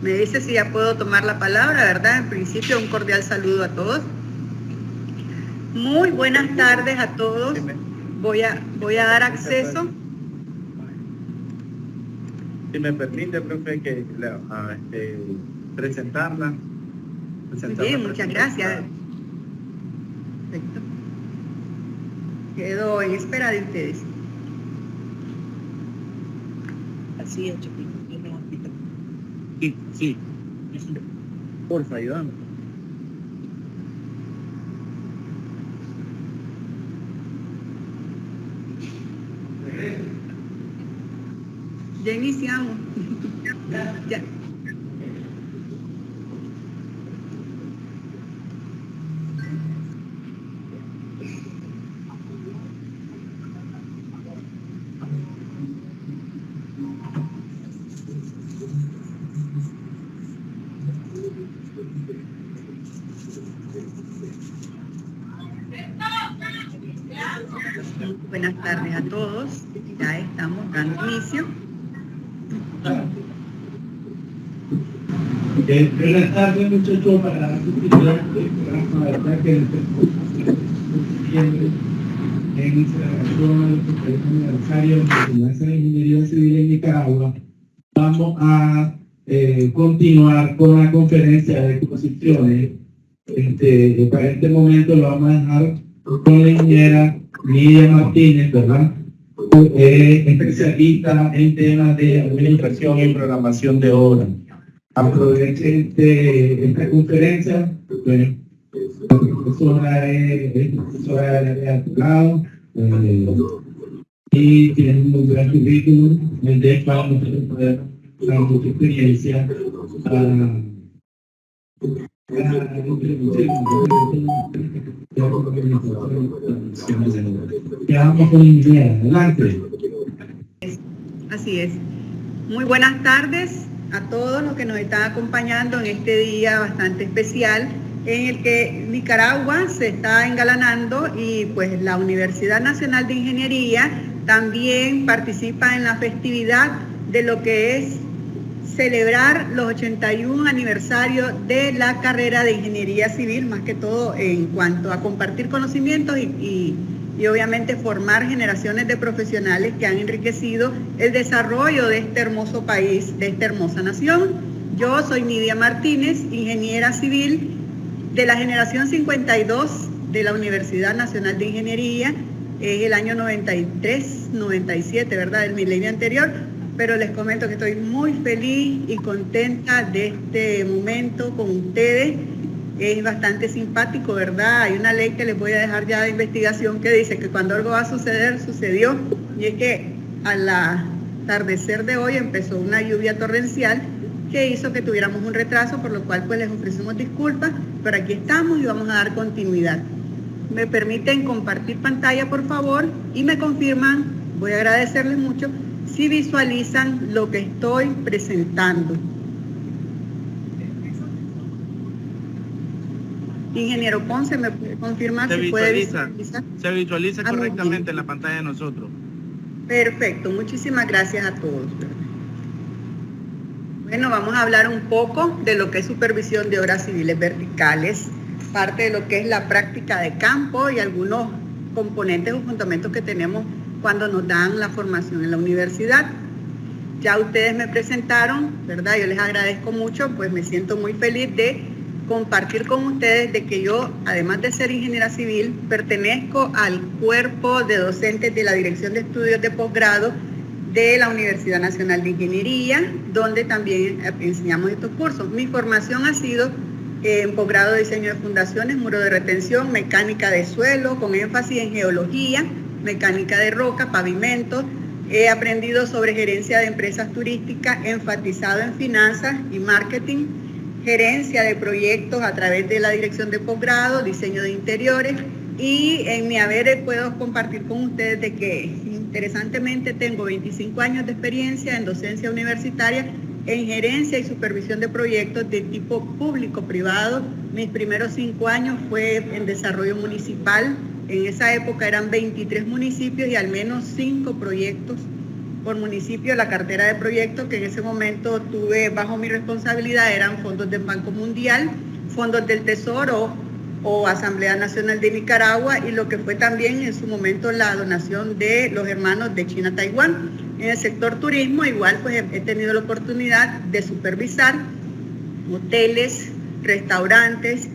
Me dice si ya puedo tomar la palabra, ¿verdad? En principio, un cordial saludo a todos. Muy buenas tardes a todos. Voy a dar acceso. Si me permite, profe, que presentarla. Bien, muchas gracias. Perfecto. Quedo en espera de ustedes. Así es, Chapín. Sí. Porfa, ayúdame. Ya iniciamos. Ya. Buenas tardes a todos. Ya estamos dando inicio. Buenas tardes, muchachos, para la actividad del programa de ataque del en celebración al 40 aniversario de la Enseñanza de Ingeniería Civil en Nicaragua. Vamos a continuar con la conferencia de exposiciones. Para este momento lo vamos a dejar con la ingeniera Nidia Martínez, ¿verdad? Especialista en temas de administración y programación de obras. Aprovechen esta conferencia. Bueno, la profesora es profesora de Artulado y tiene un gran currículum en el de para nosotros poder usar mucha experiencia Quedamos con idea. Adelante. Así es. Muy buenas tardes a todos los que nos están acompañando en este día bastante especial en el que Nicaragua se está engalanando y pues la Universidad Nacional de Ingeniería también participa en la festividad de lo que es celebrar los 81 aniversarios de la carrera de Ingeniería Civil, más que todo en cuanto a compartir conocimientos y obviamente formar generaciones de profesionales que han enriquecido el desarrollo de este hermoso país, de esta hermosa nación. Yo soy Nidia Martínez, ingeniera civil de la generación 52 de la Universidad Nacional de Ingeniería, es el año 93, 97, ¿verdad?, del milenio anterior, pero les comento que estoy muy feliz y contenta de este momento con ustedes. Es bastante simpático, ¿verdad? Hay una ley que les voy a dejar ya de investigación que dice que cuando algo va a suceder, sucedió. Y es que al atardecer de hoy empezó una lluvia torrencial que hizo que tuviéramos un retraso, por lo cual pues les ofrecemos disculpas, pero aquí estamos y vamos a dar continuidad. Me permiten compartir pantalla, por favor, y me confirman, voy a agradecerles mucho, si visualizan lo que estoy presentando. Ingeniero Ponce, ¿me puede confirmar si puede visualizar? Se visualiza correctamente en la pantalla de nosotros. Perfecto, muchísimas gracias a todos. Bueno, vamos a hablar un poco de lo que es supervisión de obras civiles verticales, parte de lo que es la práctica de campo y algunos componentes o fundamentos que tenemos cuando nos dan la formación en la universidad. Ya ustedes me presentaron, ¿verdad? Yo les agradezco mucho, pues me siento muy feliz de compartir con ustedes de que yo, además de ser ingeniera civil, pertenezco al cuerpo de docentes de la Dirección de Estudios de Posgrado de la Universidad Nacional de Ingeniería, donde también enseñamos estos cursos. Mi formación ha sido en posgrado de diseño de fundaciones, muro de retención, mecánica de suelo, con énfasis en geología, mecánica de roca, pavimentos. He aprendido sobre gerencia de empresas turísticas, enfatizado en finanzas y marketing, gerencia de proyectos a través de la dirección de posgrado, diseño de interiores, y en mi haber puedo compartir con ustedes de que interesantemente tengo 25 años de experiencia en docencia universitaria en gerencia y supervisión de proyectos de tipo público-privado. Mis primeros 5 años fue en desarrollo municipal. En esa época eran 23 municipios y al menos 5 proyectos por municipio la cartera de proyectos que en ese momento tuve bajo mi responsabilidad. Eran fondos del Banco Mundial, fondos del Tesoro o Asamblea Nacional de Nicaragua, y lo que fue también en su momento la donación de los hermanos de China-Taiwán. En el sector turismo igual pues he tenido la oportunidad de supervisar hoteles, restaurantes,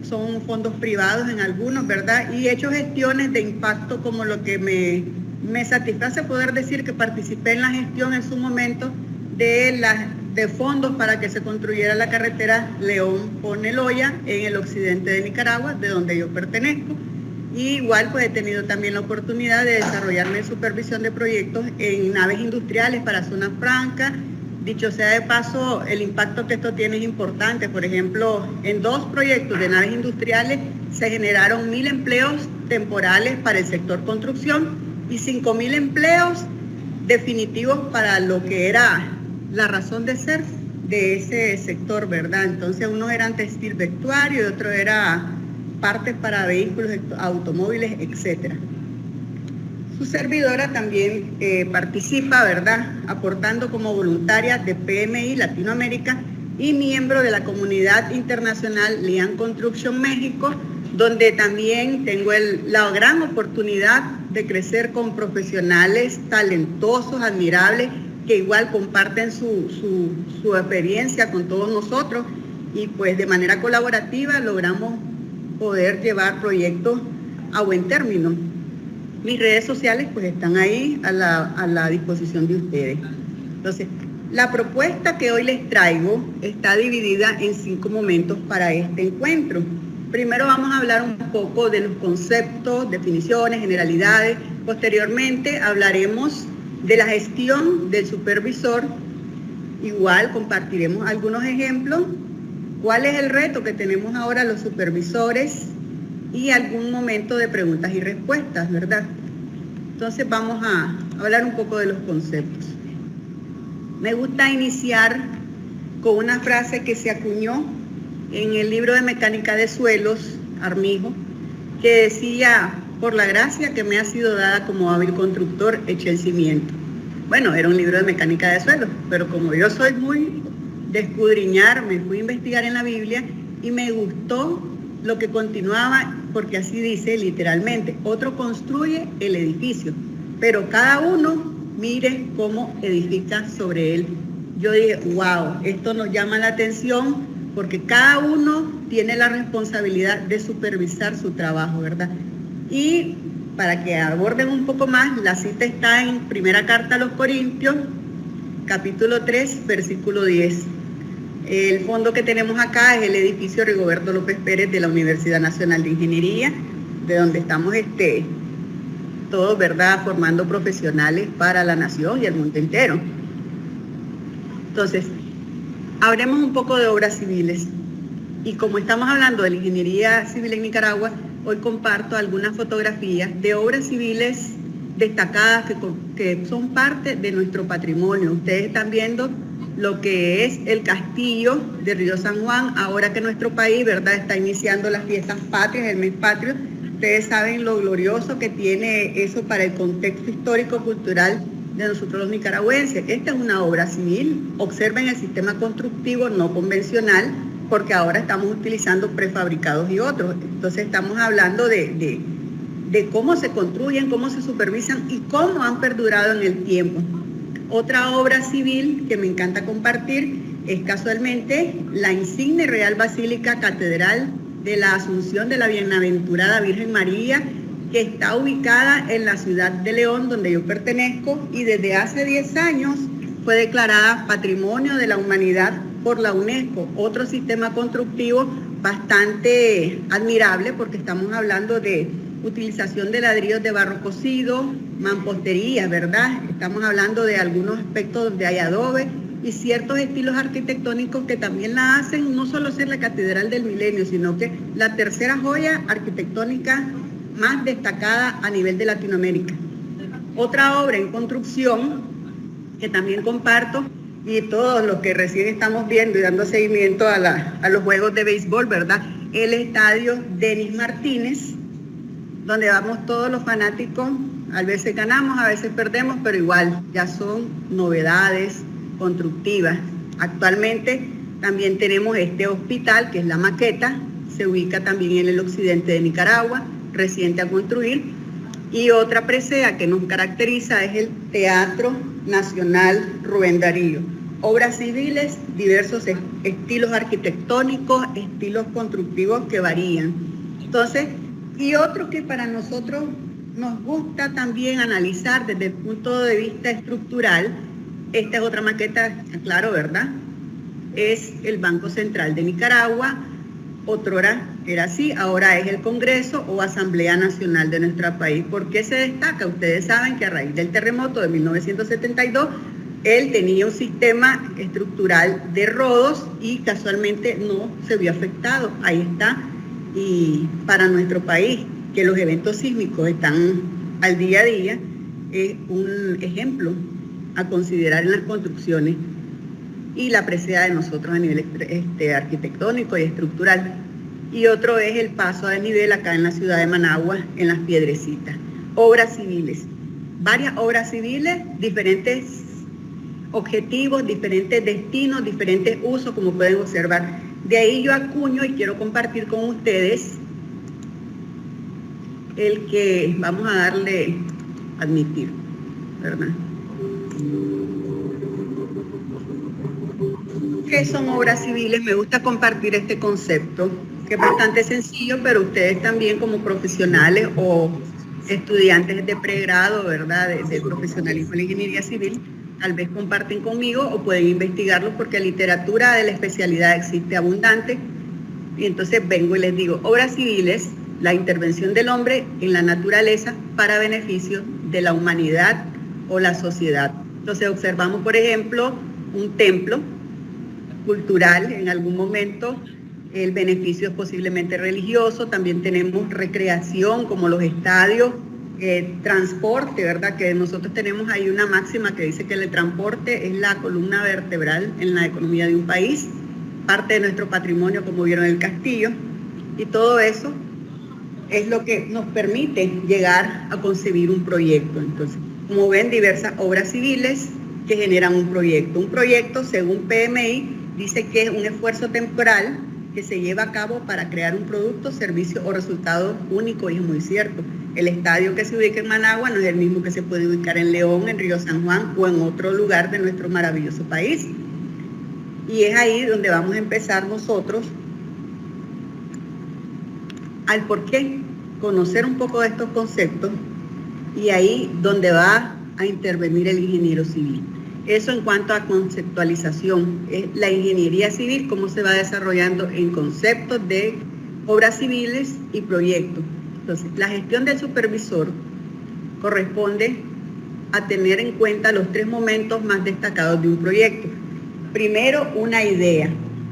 son fondos privados en algunos, ¿verdad? Y he hecho gestiones de impacto, como lo que me satisface poder decir que participé en la gestión en su momento de fondos para que se construyera la carretera León-Poneloya en el occidente de Nicaragua, de donde yo pertenezco. Y igual pues he tenido también la oportunidad de desarrollarme en supervisión de proyectos en naves industriales para zona franca. Dicho sea de paso, el impacto que esto tiene es importante. Por ejemplo, en 2 proyectos de naves industriales se generaron 1.000 empleos temporales para el sector construcción y 5.000 empleos definitivos para lo que era la razón de ser de ese sector, ¿verdad? Entonces, unos eran textil vestuario y otro era partes para vehículos, automóviles, etcétera. Su servidora también participa, ¿verdad?, aportando como voluntaria de PMI Latinoamérica y miembro de la comunidad internacional Lian Construction México, donde también tengo la gran oportunidad de crecer con profesionales talentosos, admirables, que igual comparten su experiencia con todos nosotros, y pues de manera colaborativa logramos poder llevar proyectos a buen término. Mis redes sociales pues están ahí a la disposición de ustedes. Entonces, la propuesta que hoy les traigo está dividida en 5 momentos para este encuentro. Primero vamos a hablar un poco de los conceptos, definiciones, generalidades. Posteriormente hablaremos de la gestión del supervisor. Igual compartiremos algunos ejemplos. ¿Cuál es el reto que tenemos ahora los supervisores? Y algún momento de preguntas y respuestas, ¿verdad? Entonces vamos a hablar un poco de los conceptos. Me gusta iniciar con una frase que se acuñó en el libro de Mecánica de Suelos, Armijo, que decía: por la gracia que me ha sido dada como hábil constructor, eché el cimiento. Bueno, era un libro de Mecánica de Suelos, pero como yo soy muy de escudriñar, me fui a investigar en la Biblia y me gustó lo que continuaba, porque así dice literalmente: otro construye el edificio, pero cada uno mire cómo edifica sobre él. Yo dije, wow, esto nos llama la atención, porque cada uno tiene la responsabilidad de supervisar su trabajo, ¿verdad? Y para que aborden un poco más, la cita está en Primera Carta a los Corintios, capítulo 3, versículo 10. El fondo que tenemos acá es el edificio Rigoberto López Pérez de la Universidad Nacional de Ingeniería, de donde estamos todos, ¿verdad?, formando profesionales para la nación y el mundo entero. Entonces, hablemos un poco de obras civiles. Y como estamos hablando de la ingeniería civil en Nicaragua, hoy comparto algunas fotografías de obras civiles destacadas que son parte de nuestro patrimonio. Ustedes están viendo lo que es el castillo de Río San Juan, ahora que nuestro país, ¿verdad?, está iniciando las fiestas patrias, el mes patrio. Ustedes saben lo glorioso que tiene eso para el contexto histórico-cultural de nosotros los nicaragüenses. Esta es una obra civil. Observen el sistema constructivo no convencional, porque ahora estamos utilizando prefabricados y otros. Entonces estamos hablando de cómo se construyen, cómo se supervisan y cómo han perdurado en el tiempo. Otra obra civil que me encanta compartir es casualmente la insigne Real Basílica Catedral de la Asunción de la Bienaventurada Virgen María, que está ubicada en la ciudad de León, donde yo pertenezco, y desde hace 10 años fue declarada Patrimonio de la Humanidad por la UNESCO. Otro sistema constructivo bastante admirable, porque estamos hablando de utilización de ladrillos de barro cocido, mampostería, ¿verdad? Estamos hablando de algunos aspectos donde hay adobe y ciertos estilos arquitectónicos que también la hacen no solo ser la Catedral del Milenio, sino que la tercera joya arquitectónica más destacada a nivel de Latinoamérica. Otra obra en construcción que también comparto, y todos los que recién estamos viendo y dando seguimiento a los juegos de béisbol, ¿verdad?, el estadio Denis Martínez, donde vamos todos los fanáticos A veces ganamos, a veces perdemos, pero igual ya son novedades constructivas. Actualmente también tenemos este hospital, que es la maqueta, se ubica también en el occidente de Nicaragua, reciente a construir. Y otra presea que nos caracteriza es el Teatro Nacional Rubén Darío. Obras civiles, diversos estilos arquitectónicos, estilos constructivos que varían. Entonces, y otro que para nosotros nos gusta también analizar desde el punto de vista estructural, esta es otra maqueta, claro, ¿verdad? Es el Banco Central de Nicaragua. Otrora era así, ahora es el Congreso o Asamblea Nacional de nuestro país. ¿Por qué se destaca? Ustedes saben que a raíz del terremoto de 1972, él tenía un sistema estructural de rodos y casualmente no se vio afectado. Ahí está. Y para nuestro país, que los eventos sísmicos están al día a día, es un ejemplo a considerar en las construcciones y la presea de nosotros a nivel arquitectónico y estructural. Y otro es el paso a desnivel acá en la ciudad de Managua, en Las Piedrecitas. Obras civiles, varias obras civiles, diferentes objetivos, diferentes destinos, diferentes usos, como pueden observar. De ahí yo acuño y quiero compartir con ustedes el que vamos a darle admitir, ¿verdad? ¿Qué son obras civiles? Me gusta compartir este concepto, que es bastante sencillo, pero ustedes también como profesionales o estudiantes de pregrado, ¿verdad?, de profesionalismo en la ingeniería civil, tal vez comparten conmigo o pueden investigarlo porque literatura de la especialidad existe abundante. Y entonces vengo y les digo, obras civiles, la intervención del hombre en la naturaleza para beneficio de la humanidad o la sociedad. Entonces observamos, por ejemplo, un templo cultural en algún momento, el beneficio es posiblemente religioso, también tenemos recreación como los estadios, transporte, ¿verdad? Que nosotros tenemos ahí una máxima que dice que el transporte es la columna vertebral en la economía de un país, parte de nuestro patrimonio, como vieron el castillo, y todo eso es lo que nos permite llegar a concebir un proyecto. Entonces, como ven, diversas obras civiles que generan un proyecto. Un proyecto, según PMI, dice que es un esfuerzo temporal que se lleva a cabo para crear un producto, servicio o resultado único, y es muy cierto. El estadio que se ubica en Managua no es el mismo que se puede ubicar en León, en Río San Juan o en otro lugar de nuestro maravilloso país. Y es ahí donde vamos a empezar nosotros al por qué, conocer un poco de estos conceptos, y ahí donde va a intervenir el ingeniero civil. Eso en cuanto a conceptualización, es la ingeniería civil, cómo se va desarrollando en conceptos de obras civiles y proyectos. Entonces, la gestión del supervisor corresponde a tener en cuenta los 3 momentos más destacados de un proyecto. Primero, una idea.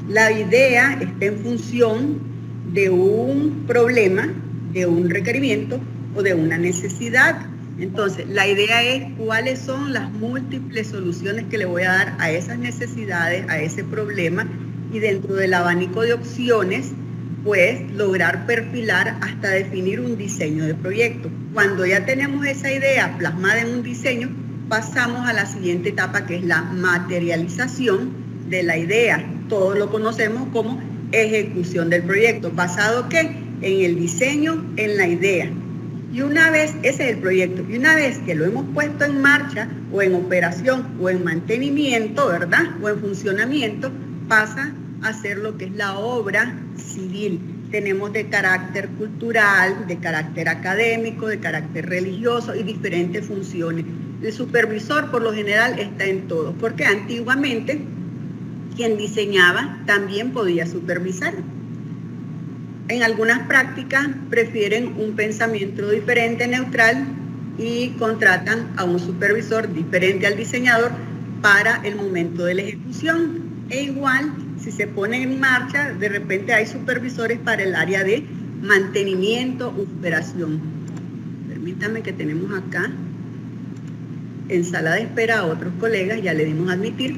La idea está en función de un problema, de un requerimiento o de una necesidad. Entonces, la idea es cuáles son las múltiples soluciones que le voy a dar a esas necesidades, a ese problema, y dentro del abanico de opciones, pues lograr perfilar hasta definir un diseño de proyecto. Cuando ya tenemos esa idea plasmada en un diseño, pasamos a la siguiente etapa, que es la materialización de la idea. Todos lo conocemos como ejecución del proyecto, basado ¿qué? En el diseño, en la idea. Y una vez, ese es el proyecto, y una vez que lo hemos puesto en marcha, o en operación, o en mantenimiento, ¿verdad?, o en funcionamiento, pasa a ser lo que es la obra civil. Tenemos de carácter cultural, de carácter académico, de carácter religioso y diferentes funciones. El supervisor por lo general está en todo, porque antiguamente quien diseñaba también podía supervisar. En algunas prácticas prefieren un pensamiento diferente, neutral, y contratan a un supervisor diferente al diseñador para el momento de la ejecución. E igual, si se pone en marcha, de repente hay supervisores para el área de mantenimiento u operación. Permítanme que tenemos acá en sala de espera a otros colegas, ya le dimos a admitir.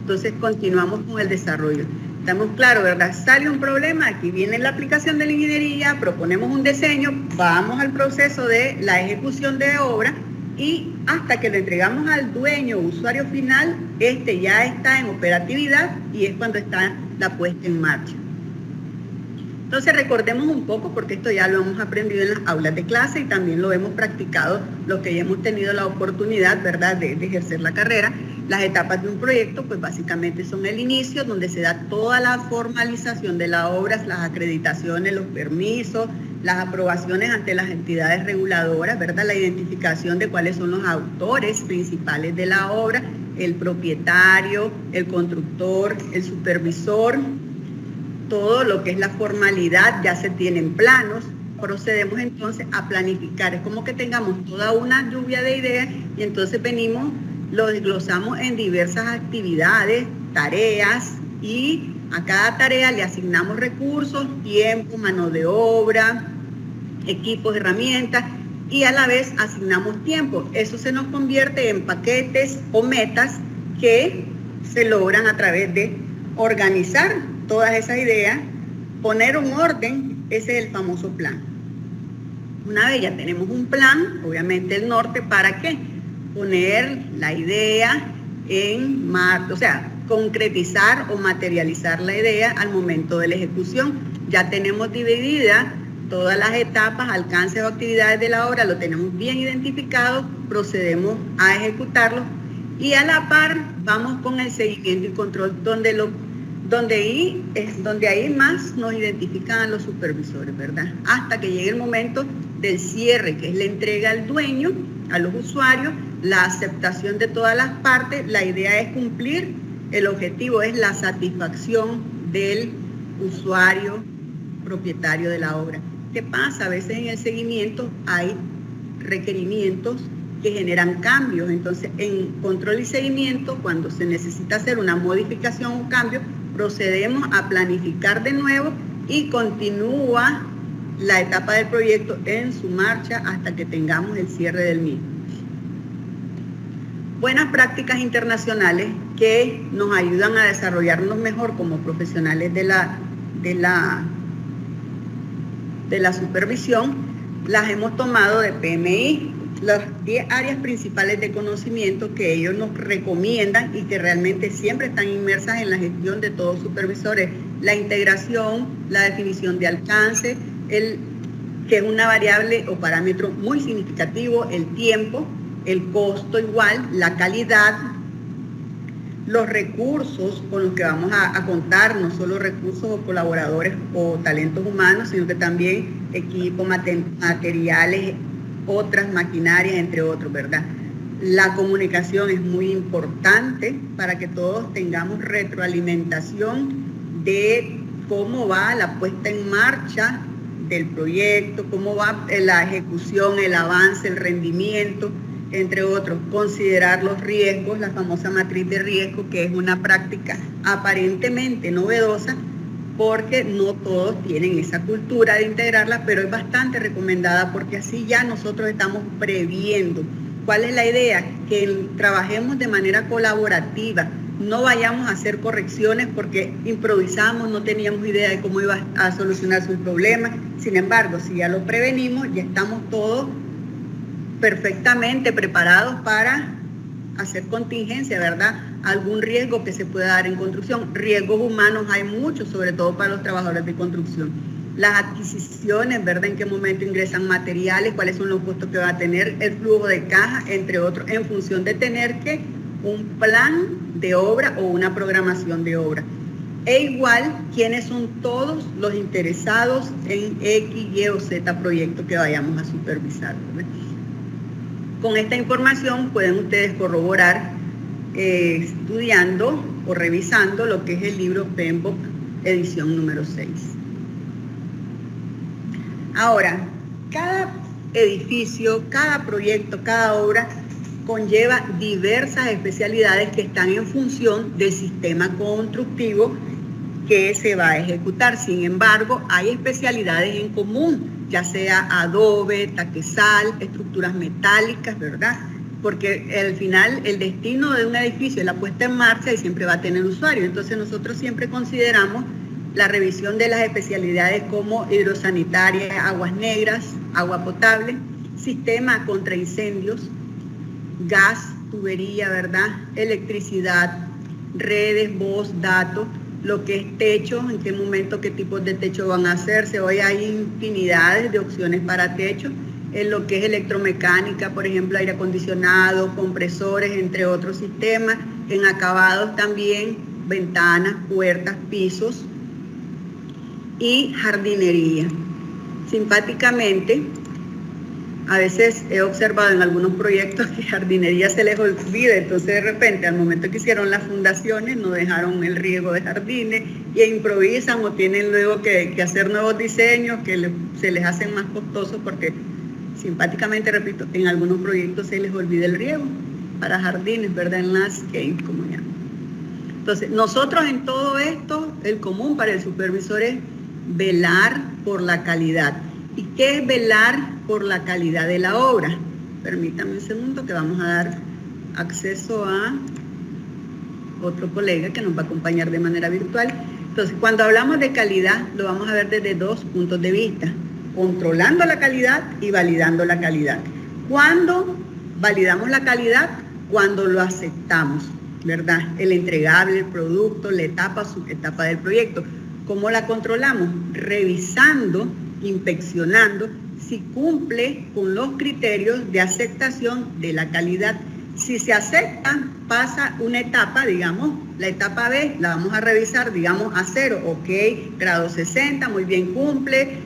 Entonces continuamos con el desarrollo. Estamos claros, ¿verdad? Sale un problema, aquí viene la aplicación de la ingeniería, proponemos un diseño, vamos al proceso de la ejecución de obra y hasta que lo entregamos al dueño, usuario final, este ya está en operatividad y es cuando está la puesta en marcha. Entonces recordemos un poco, porque esto ya lo hemos aprendido en las aulas de clase y también lo hemos practicado los que ya hemos tenido la oportunidad, ¿verdad?, de ejercer la carrera. Las etapas de un proyecto, pues básicamente son el inicio, donde se da toda la formalización de las obras, las acreditaciones, los permisos, las aprobaciones ante las entidades reguladoras, ¿verdad?, la identificación de cuáles son los autores principales de la obra, el propietario, el constructor, el supervisor. Todo lo que es la formalidad, ya se tienen planos, procedemos entonces a planificar. Es como que tengamos toda una lluvia de ideas y entonces venimos, lo desglosamos en diversas actividades, tareas, y a cada tarea le asignamos recursos, tiempo, mano de obra, equipos, herramientas, y a la vez asignamos tiempo. Eso se nos convierte en paquetes o metas que se logran a través de organizar todas esas ideas, poner un orden. Ese es el famoso plan. Una vez ya tenemos un plan, obviamente el norte, ¿para qué? Poner la idea en marcha, o sea, concretizar o materializar la idea al momento de la ejecución. Ya tenemos divididas todas las etapas, alcances o actividades de la obra, lo tenemos bien identificado, procedemos a ejecutarlo y a la par vamos con el seguimiento y control, donde ahí más nos identifican a los supervisores, ¿verdad? Hasta que llegue el momento del cierre, que es la entrega al dueño, a los usuarios, la aceptación de todas las partes. La idea es cumplir, el objetivo es la satisfacción del usuario propietario de la obra. ¿Qué pasa? A veces en el seguimiento hay requerimientos que generan cambios. Entonces, en control y seguimiento, cuando se necesita hacer una modificación o cambio, procedemos a planificar de nuevo y continúa la etapa del proyecto en su marcha hasta que tengamos el cierre del mismo. Buenas prácticas internacionales que nos ayudan a desarrollarnos mejor como profesionales de la supervisión, las hemos tomado de PMI, las 10 áreas principales de conocimiento que ellos nos recomiendan y que realmente siempre están inmersas en la gestión de todos supervisores. La integración, la definición de alcance, que es una variable o parámetro muy significativo, el tiempo, el costo igual, la calidad, los recursos con los que vamos a contar, no solo recursos o colaboradores o talentos humanos, sino que también equipos, materiales, otras maquinarias, entre otros, ¿verdad? La comunicación es muy importante para que todos tengamos retroalimentación de cómo va la puesta en marcha del proyecto, cómo va la ejecución, el avance, el rendimiento, entre otros. Considerar los riesgos, la famosa matriz de riesgo, que es una práctica aparentemente novedosa, porque no todos tienen esa cultura de integrarla, pero es bastante recomendada porque así ya nosotros estamos previendo. ¿Cuál es la idea? Que trabajemos de manera colaborativa, no vayamos a hacer correcciones porque improvisamos, no teníamos idea de cómo iba a solucionar su problema. Sin embargo, si ya lo prevenimos, ya estamos todos perfectamente preparados para hacer contingencia, ¿verdad? Algún riesgo que se pueda dar en construcción. Riesgos humanos hay muchos, sobre todo para los trabajadores de construcción. Las adquisiciones, ¿verdad? En qué momento ingresan materiales, cuáles son los costos que va a tener, el flujo de caja, entre otros, en función de tener que un plan de obra o una programación de obra. E igual, quiénes son todos los interesados en X, Y o Z proyecto que vayamos a supervisar, ¿verdad? Con esta información pueden ustedes corroborar estudiando o revisando lo que es el libro PMBOK, edición número 6. Ahora, cada edificio, cada proyecto, cada obra conlleva diversas especialidades que están en función del sistema constructivo que se va a ejecutar. Sin embargo, hay especialidades en común, ya sea adobe, taquezal, estructuras metálicas, ¿verdad? porque al final el destino de un edificio es la puesta en marcha y siempre va a tener usuario. Entonces nosotros siempre consideramos la revisión de las especialidades como hidrosanitaria, aguas negras, agua potable, sistema contra incendios, gas, tubería, ¿verdad? Electricidad, redes, voz, datos, lo que es techo, en qué momento, qué tipos de techo van a hacerse. Hoy hay infinidades de opciones para techo, en lo que es electromecánica, por ejemplo, aire acondicionado, compresores, entre otros sistemas, en acabados también, ventanas, puertas, pisos y jardinería. Simpáticamente, a veces he observado en algunos proyectos que jardinería se les olvida, entonces de repente al momento que hicieron las fundaciones no dejaron el riego de jardines y improvisan o tienen luego que hacer nuevos diseños que se les hacen más costosos porque simpáticamente, repito, en algunos proyectos se les olvida el riego para jardines, ¿verdad? En landscape, como llaman. Entonces, nosotros en todo esto, el común para el supervisor es velar por la calidad. ¿Y qué es velar por la calidad de la obra? Permítanme un segundo que vamos a dar acceso a otro colega que nos va a acompañar de manera virtual. Entonces, cuando hablamos de calidad, lo vamos a ver desde dos puntos de vista: controlando la calidad y validando la calidad. ¿Cuándo validamos la calidad? Cuando lo aceptamos, ¿verdad? El entregable, el producto, la etapa, subetapa del proyecto. ¿Cómo la controlamos? Revisando, inspeccionando si cumple con los criterios de aceptación de la calidad. Si se acepta, pasa una etapa, digamos, la etapa B, la vamos a revisar, digamos, a 0, ok, grado 60, muy bien cumple,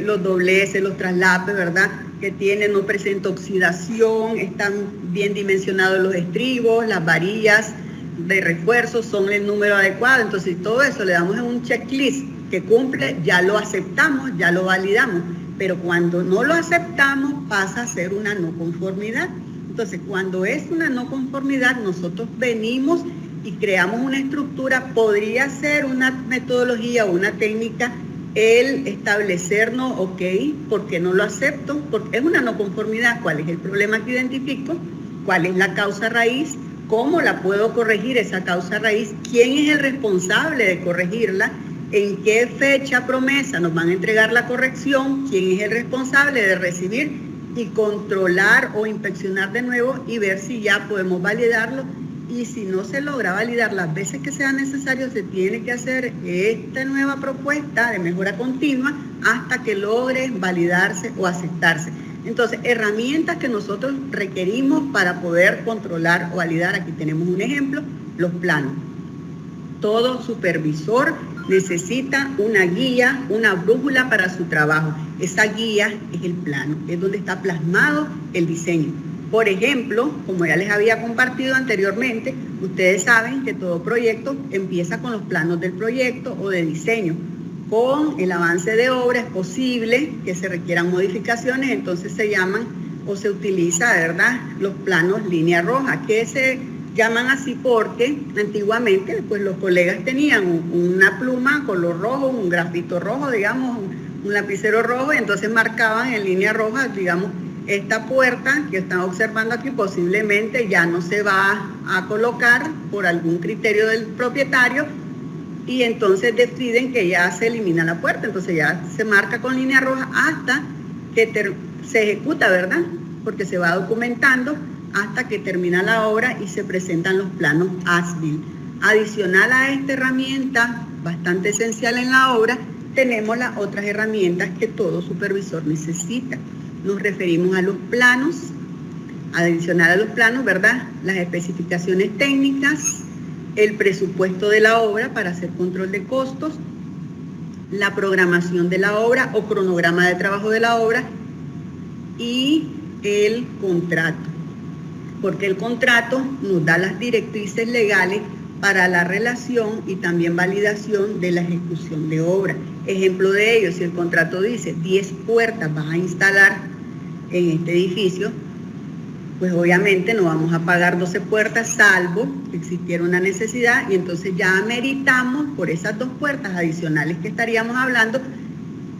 los dobleces, los traslapes, ¿verdad?, que tiene, no presenta oxidación, están bien dimensionados los estribos, las varillas de refuerzo son el número adecuado. Entonces todo eso le damos en un checklist que cumple, ya lo aceptamos, ya lo validamos. Pero cuando no lo aceptamos pasa a ser una no conformidad. Entonces, cuando es una no conformidad, nosotros venimos y creamos una estructura. Podría ser una metodología o una técnica el establecernos, ok, ¿por qué no lo acepto? Porque es una no conformidad. ¿Cuál es el problema que identifico? ¿Cuál es la causa raíz? ¿Cómo la puedo corregir esa causa raíz? ¿Quién es el responsable de corregirla? ¿En qué fecha promesa nos van a entregar la corrección? ¿Quién es el responsable de recibir y controlar o inspeccionar de nuevo y ver si ya podemos validarlo? Y si no se logra validar las veces que sea necesario, se tiene que hacer esta nueva propuesta de mejora continua hasta que logre validarse o aceptarse. Entonces, herramientas que nosotros requerimos para poder controlar o validar. Aquí tenemos un ejemplo, los planos. Todo supervisor necesita una guía, una brújula para su trabajo. Esa guía es el plano, es donde está plasmado el diseño. Por ejemplo, como ya les había compartido anteriormente, ustedes saben que todo proyecto empieza con los planos del proyecto o de diseño. Con el avance de obra es posible que se requieran modificaciones, entonces se llaman o se utiliza, ¿verdad?, los planos línea roja, que se llaman así porque antiguamente pues los colegas tenían una pluma color rojo, un grafito rojo, digamos, un lapicero rojo, y entonces marcaban en línea roja, digamos, esta puerta que están observando aquí posiblemente ya no se va a colocar por algún criterio del propietario, y entonces deciden que ya se elimina la puerta, entonces ya se marca con línea roja hasta que se ejecuta, ¿verdad?, porque se va documentando hasta que termina la obra y se presentan los planos as-built. Adicional a esta herramienta, bastante esencial en la obra, tenemos las otras herramientas que todo supervisor necesita. Nos referimos a los planos, adicional a los planos, ¿verdad?, las especificaciones técnicas, el presupuesto de la obra para hacer control de costos, la programación de la obra o cronograma de trabajo de la obra y el contrato. Porque el contrato nos da las directrices legales para la relación y también validación de la ejecución de obra. Ejemplo de ello, si el contrato dice 10 puertas vas a instalar en este edificio, pues obviamente no vamos a pagar 12 puertas salvo que existiera una necesidad, y entonces ya ameritamos por esas 2 puertas adicionales que estaríamos hablando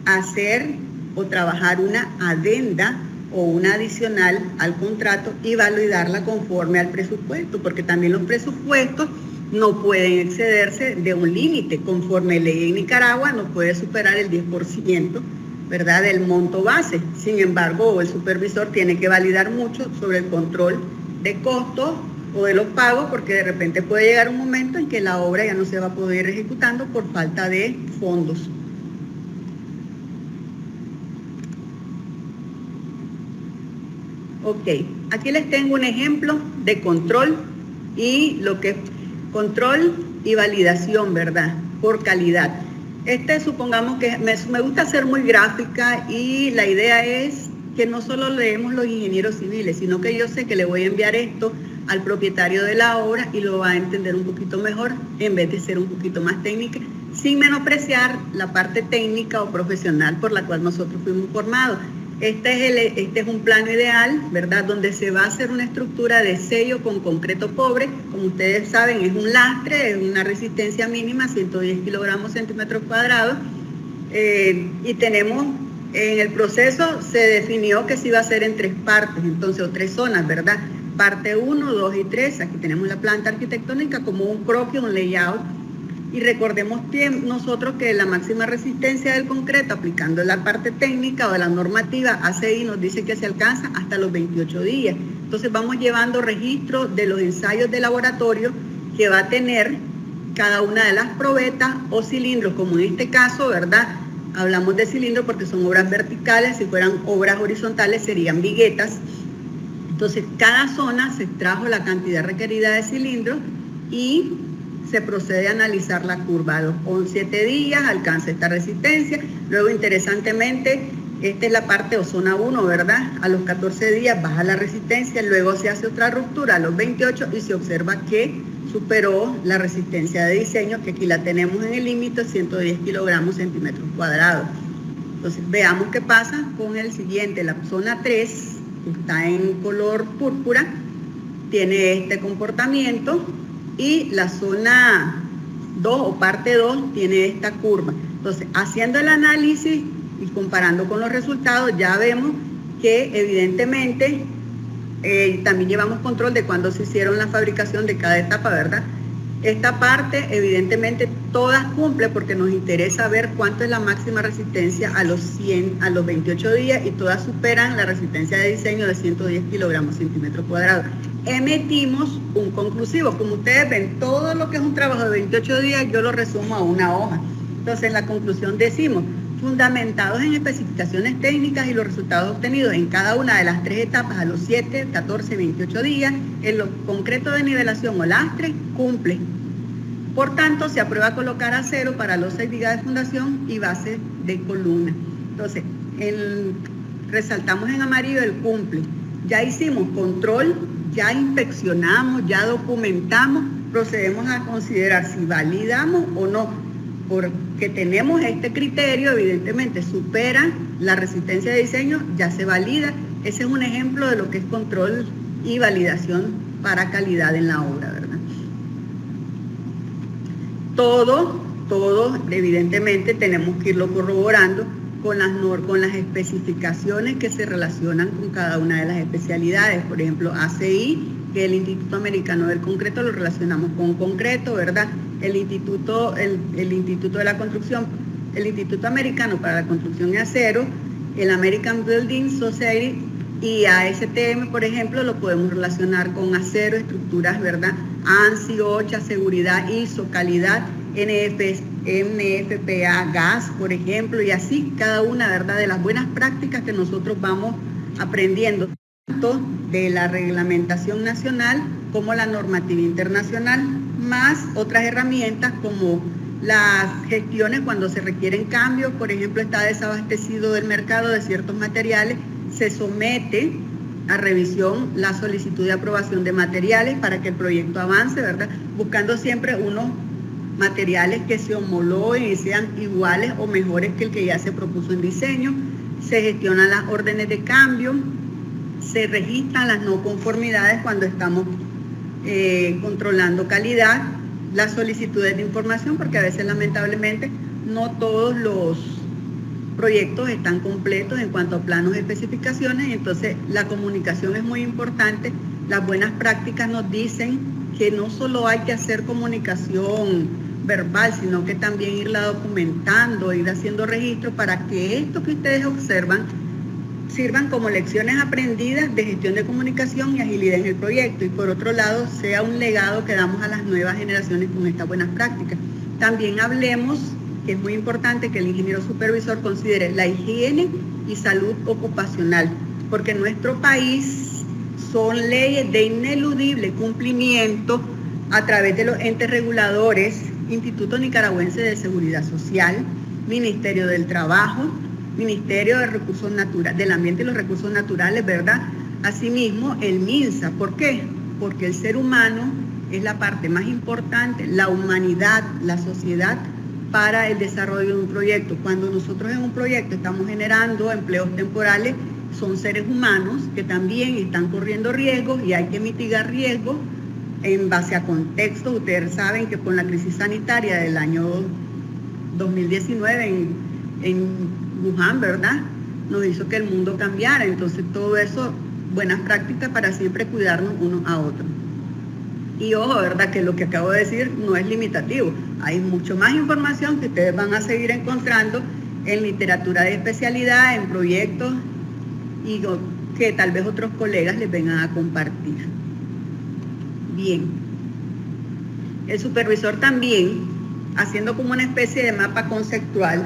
hacer o trabajar una adenda o una adicional al contrato y validarla conforme al presupuesto, porque también los presupuestos no pueden excederse de un límite. Conforme ley en Nicaragua no puede superar el 10%, ¿verdad?, del monto base. Sin embargo, el supervisor tiene que validar mucho sobre el control de costos o de los pagos, porque de repente puede llegar un momento en que la obra ya no se va a poder ir ejecutando por falta de fondos. Ok, aquí les tengo un ejemplo de control y lo que es control y validación, ¿verdad?, por calidad. Supongamos que me gusta ser muy gráfica y la idea es que no solo leemos los ingenieros civiles, sino que yo sé que le voy a enviar esto al propietario de la obra y lo va a entender un poquito mejor en vez de ser un poquito más técnica, sin menospreciar la parte técnica o profesional por la cual nosotros fuimos formados. Este es un plano ideal, ¿verdad?, donde se va a hacer una estructura de sello con concreto pobre. Como ustedes saben, es un lastre, es una resistencia mínima, 110 kilogramos centímetros cuadrados. Y tenemos, en el proceso se definió que se iba a hacer en 3 partes, entonces, o 3 zonas, ¿verdad? Parte 1, 2 y 3, aquí tenemos la planta arquitectónica como un croquis, un layout. Y recordemos nosotros que la máxima resistencia del concreto, aplicando la parte técnica o de la normativa ACI, nos dice que se alcanza hasta los 28 días. Entonces vamos llevando registro de los ensayos de laboratorio que va a tener cada una de las probetas o cilindros, como en este caso, ¿verdad? Hablamos de cilindros porque son obras verticales, si fueran obras horizontales serían viguetas. Entonces cada zona se extrajo la cantidad requerida de cilindros y se procede a analizar la curva. A los 7 días alcanza esta resistencia. Luego, interesantemente, esta es la parte o zona 1, ¿verdad? A los 14 días baja la resistencia, luego se hace otra ruptura a los 28 y se observa que superó la resistencia de diseño, que aquí la tenemos en el límite, 110 kilogramos centímetros cuadrados. Entonces, veamos qué pasa con el siguiente. La zona 3, que está en color púrpura, tiene este comportamiento. Y la zona 2 o parte 2 tiene esta curva. Entonces, haciendo el análisis y comparando con los resultados, ya vemos que evidentemente también llevamos control de cuándo se hicieron la fabricación de cada etapa, ¿verdad? Esta parte, evidentemente, todas cumplen porque nos interesa ver cuánto es la máxima resistencia a los 28 días y todas superan la resistencia de diseño de 110 kilogramos centímetros cuadrados. Emitimos un conclusivo. Como ustedes ven, todo lo que es un trabajo de 28 días yo lo resumo a una hoja. Entonces, en la conclusión decimos, fundamentados en especificaciones técnicas y los resultados obtenidos en cada una de las 3 etapas a los 7, 14 y 28 días, en lo concreto de nivelación o lastre, cumple. Por tanto, se aprueba colocar acero para losa y viga de fundación y base de columna. Entonces, resaltamos en amarillo el cumple. Ya hicimos control, ya inspeccionamos, ya documentamos, procedemos a considerar si validamos o no, porque tenemos este criterio, evidentemente supera la resistencia de diseño, ya se valida. Ese es un ejemplo de lo que es control y validación para calidad en la obra, ¿verdad? Todo, evidentemente tenemos que irlo corroborando con las especificaciones que se relacionan con cada una de las especialidades. Por ejemplo, ACI, que el Instituto Americano del Concreto lo relacionamos con concreto, ¿verdad? El Instituto de la Construcción, el Instituto Americano para la Construcción y Acero, el American Building Society y ASTM, por ejemplo, lo podemos relacionar con acero, estructuras, ¿verdad? ANSI, OCHA, seguridad, ISO, calidad, NFPA, gas, por ejemplo, y así cada una, ¿verdad?, de las buenas prácticas que nosotros vamos aprendiendo, tanto de la reglamentación nacional como la normativa internacional, más otras herramientas como las gestiones cuando se requieren cambios. Por ejemplo, está desabastecido del mercado de ciertos materiales, se somete a revisión la solicitud de aprobación de materiales para que el proyecto avance, ¿verdad? Buscando siempre unos materiales que se homologuen y sean iguales o mejores que el que ya se propuso en diseño. Se gestionan las órdenes de cambio, se registran las no conformidades cuando estamos controlando calidad, las solicitudes de información, porque a veces lamentablemente no todos los proyectos están completos en cuanto a planos y especificaciones, y entonces la comunicación es muy importante. Las buenas prácticas nos dicen que no solo hay que hacer comunicación verbal, sino que también irla documentando, ir haciendo registros para que esto que ustedes observan sirvan como lecciones aprendidas de gestión de comunicación y agilidad en el proyecto, y por otro lado sea un legado que damos a las nuevas generaciones con estas buenas prácticas. También hablemos que es muy importante que el ingeniero supervisor considere la higiene y salud ocupacional, porque en nuestro país son leyes de ineludible cumplimiento a través de los entes reguladores, Instituto Nicaragüense de Seguridad Social, Ministerio del Trabajo, Ministerio de Recursos Naturales, del Ambiente y los Recursos Naturales, ¿verdad? Asimismo, el MINSA. ¿Por qué? Porque el ser humano es la parte más importante, la humanidad, la sociedad, para el desarrollo de un proyecto. Cuando nosotros en un proyecto estamos generando empleos temporales, son seres humanos que también están corriendo riesgos y hay que mitigar riesgos en base a contextos. Ustedes saben que con la crisis sanitaria del año 2019 en Wuhan, ¿verdad?, nos hizo que el mundo cambiara. Entonces todo eso, buenas prácticas para siempre cuidarnos unos a otros. Y ojo, ¿verdad?, que lo que acabo de decir no es limitativo. Hay mucho más información que ustedes van a seguir encontrando en literatura de especialidad, en proyectos, y que tal vez otros colegas les vengan a compartir. Bien. El supervisor también, haciendo como una especie de mapa conceptual,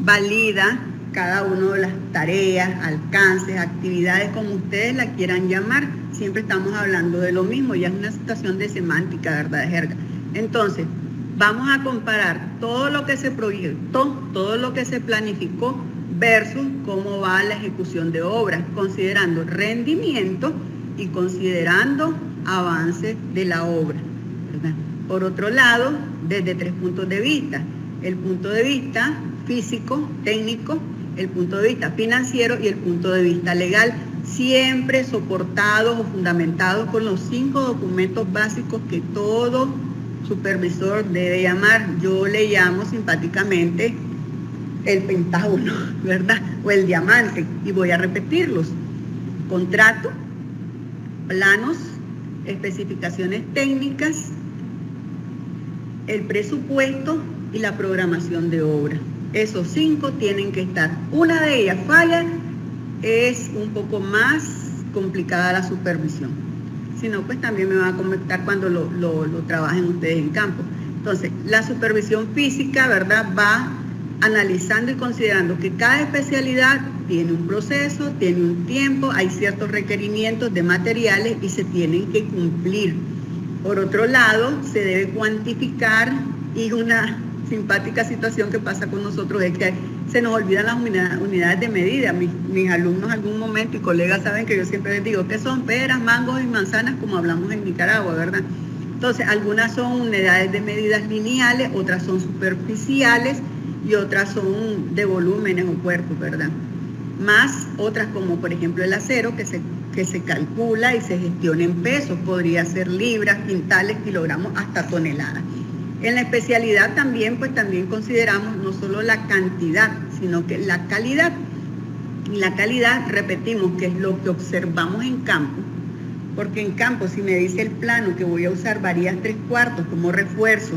valida cada una de las tareas, alcances, actividades, como ustedes la quieran llamar. Siempre estamos hablando de lo mismo, ya es una situación de semántica, ¿verdad?, de jerga. Entonces, vamos a comparar todo lo que se proyectó, todo lo que se planificó, versus cómo va la ejecución de obras, considerando rendimiento y considerando avance de la obra, ¿verdad? Por otro lado, desde 3 puntos de vista: el punto de vista físico, técnico, el punto de vista financiero y el punto de vista legal, siempre soportados o fundamentados con los 5 documentos básicos que todo supervisor debe llamar. Yo le llamo simpáticamente el pentágono, ¿verdad?, o el diamante, y voy a repetirlos: contrato, planos, especificaciones técnicas, el presupuesto y la programación de obra. Esos 5 tienen que estar. Una de ellas falla, es un poco más complicada la supervisión. Si no, pues también me van a comentar cuando lo trabajen ustedes en campo. Entonces, la supervisión física, ¿verdad?, va analizando y considerando que cada especialidad tiene un proceso, tiene un tiempo, hay ciertos requerimientos de materiales y se tienen que cumplir. Por otro lado, se debe cuantificar, y una simpática situación que pasa con nosotros es que se nos olvidan las unidades de medida. Mis alumnos en algún momento y colegas saben que yo siempre les digo que son peras, mangos y manzanas, como hablamos en Nicaragua, ¿verdad? Entonces, algunas son unidades de medidas lineales, otras son superficiales y otras son de volúmenes o cuerpos, ¿verdad? Más otras, como por ejemplo el acero, que se calcula y se gestiona en pesos, podría ser libras, quintales, kilogramos, hasta toneladas. En la especialidad también, pues también consideramos no solo la cantidad, sino que la calidad. Y la calidad, repetimos, que es lo que observamos en campo, porque en campo, si me dice el plano que voy a usar varillas 3/4 como refuerzo,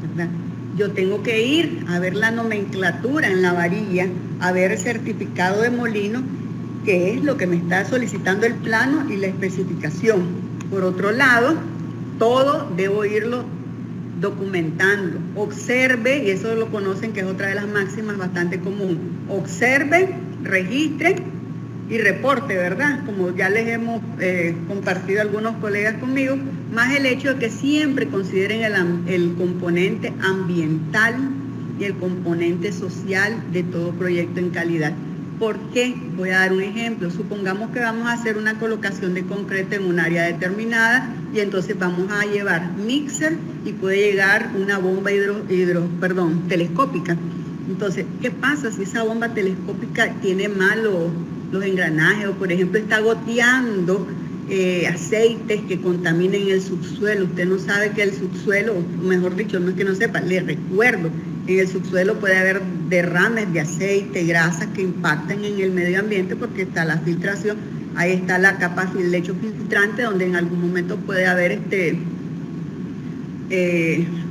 ¿verdad?, yo tengo que ir a ver la nomenclatura en la varilla, a ver el certificado de molino, que es lo que me está solicitando el plano y la especificación. Por otro lado, todo debo irlo documentando. Observe, y eso lo conocen, que es otra de las máximas bastante común: observe, registre y reporte, ¿verdad?, como ya les hemos compartido algunos colegas conmigo, más el hecho de que siempre consideren el componente ambiental y el componente social de todo proyecto en calidad. ¿Por qué? Voy a dar un ejemplo. Supongamos que vamos a hacer una colocación de concreto en un área determinada, y entonces vamos a llevar mixer y puede llegar una bomba telescópica. Entonces, ¿qué pasa si esa bomba telescópica tiene malos los engranajes, o por ejemplo está goteando aceites que contaminen el subsuelo? Usted no sabe que el subsuelo, mejor dicho, no es que no sepa, le recuerdo, En el subsuelo puede haber derrames de aceite, grasas que impactan en el medio ambiente porque está la filtración, ahí está la capa del lecho filtrante donde en algún momento puede haber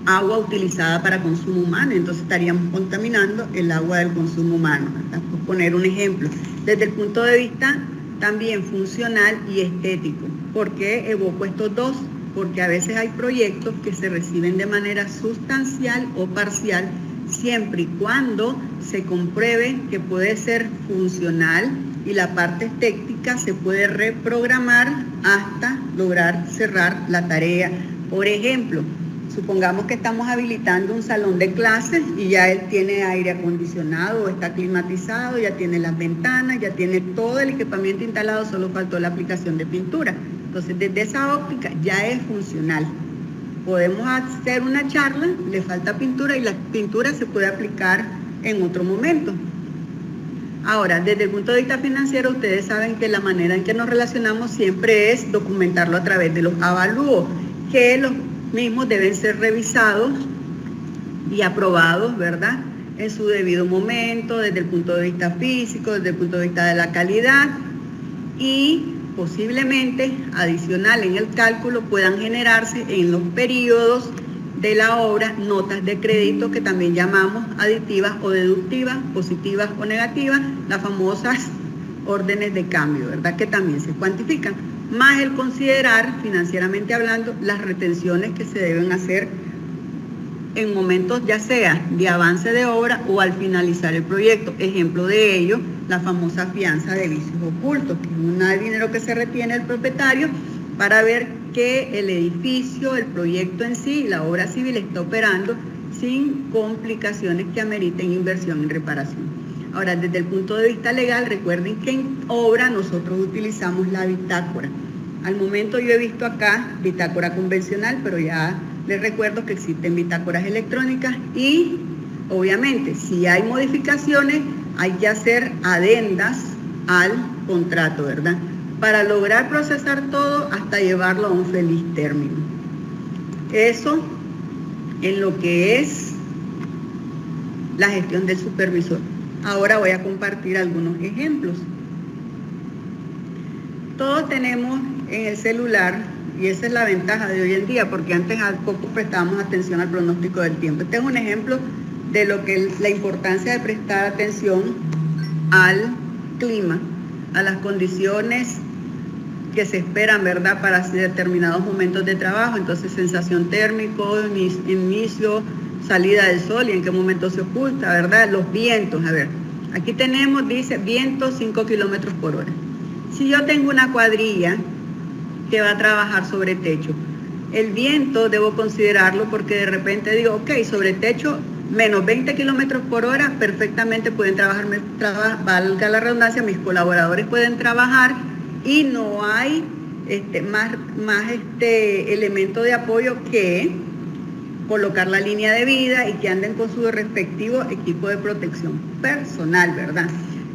agua utilizada para consumo humano, entonces estaríamos contaminando el agua del consumo humano. Por poner un ejemplo, desde el punto de vista también funcional y estético. ¿Por qué evoco estos dos? Porque a veces hay proyectos que se reciben de manera sustancial o parcial, siempre y cuando se compruebe que puede ser funcional y la parte estética se puede reprogramar hasta lograr cerrar la tarea. Por ejemplo, supongamos que estamos habilitando un salón de clases y ya él tiene aire acondicionado o está climatizado, ya tiene las ventanas, ya tiene todo el equipamiento instalado, solo faltó la aplicación de pintura. Entonces, desde esa óptica ya es funcional. Podemos hacer una charla, le falta pintura y la pintura se puede aplicar en otro momento. Ahora, desde el punto de vista financiero, ustedes saben que la manera en que nos relacionamos siempre es documentarlo a través de los avalúos, que los mismos deben ser revisados y aprobados, ¿verdad?, en su debido momento, desde el punto de vista físico, desde el punto de vista de la calidad, y posiblemente, adicional en el cálculo, puedan generarse en los periodos de la obra notas de crédito que también llamamos aditivas o deductivas, positivas o negativas, las famosas órdenes de cambio, ¿verdad?, que también se cuantifican, más el considerar financieramente hablando las retenciones que se deben hacer en momentos ya sea de avance de obra o al finalizar el proyecto. Ejemplo de ello, la famosa fianza de vicios ocultos, que es un dinero que se retiene el propietario para ver que el edificio, el proyecto en sí, la obra civil está operando sin complicaciones que ameriten inversión en reparación. Ahora, desde el punto de vista legal, recuerden que en obra nosotros utilizamos la bitácora. Al momento yo he visto acá bitácora convencional, pero ya les recuerdo que existen bitácoras electrónicas y obviamente si hay modificaciones hay que hacer adendas al contrato, ¿verdad?, para lograr procesar todo hasta llevarlo a un feliz término. Eso en lo que es la gestión del supervisor. Ahora voy a compartir algunos ejemplos. Todos tenemos en el celular, y esa es la ventaja de hoy en día, porque antes a poco prestábamos atención al pronóstico del tiempo. Este es un ejemplo de lo que es la importancia de prestar atención al clima, a las condiciones que se esperan, ¿verdad?, para determinados momentos de trabajo. Entonces, sensación térmico, inicio, salida del sol y en qué momento se oculta, ¿verdad? Los vientos, a ver, aquí tenemos, dice, viento 5 kilómetros por hora. Si yo tengo una cuadrilla que va a trabajar sobre techo, el viento debo considerarlo porque de repente digo, ok, sobre techo menos 20 kilómetros por hora, perfectamente pueden trabajar, valga la redundancia, mis colaboradores pueden trabajar y no hay más elemento de apoyo que colocar la línea de vida y que anden con su respectivo equipo de protección personal, ¿verdad?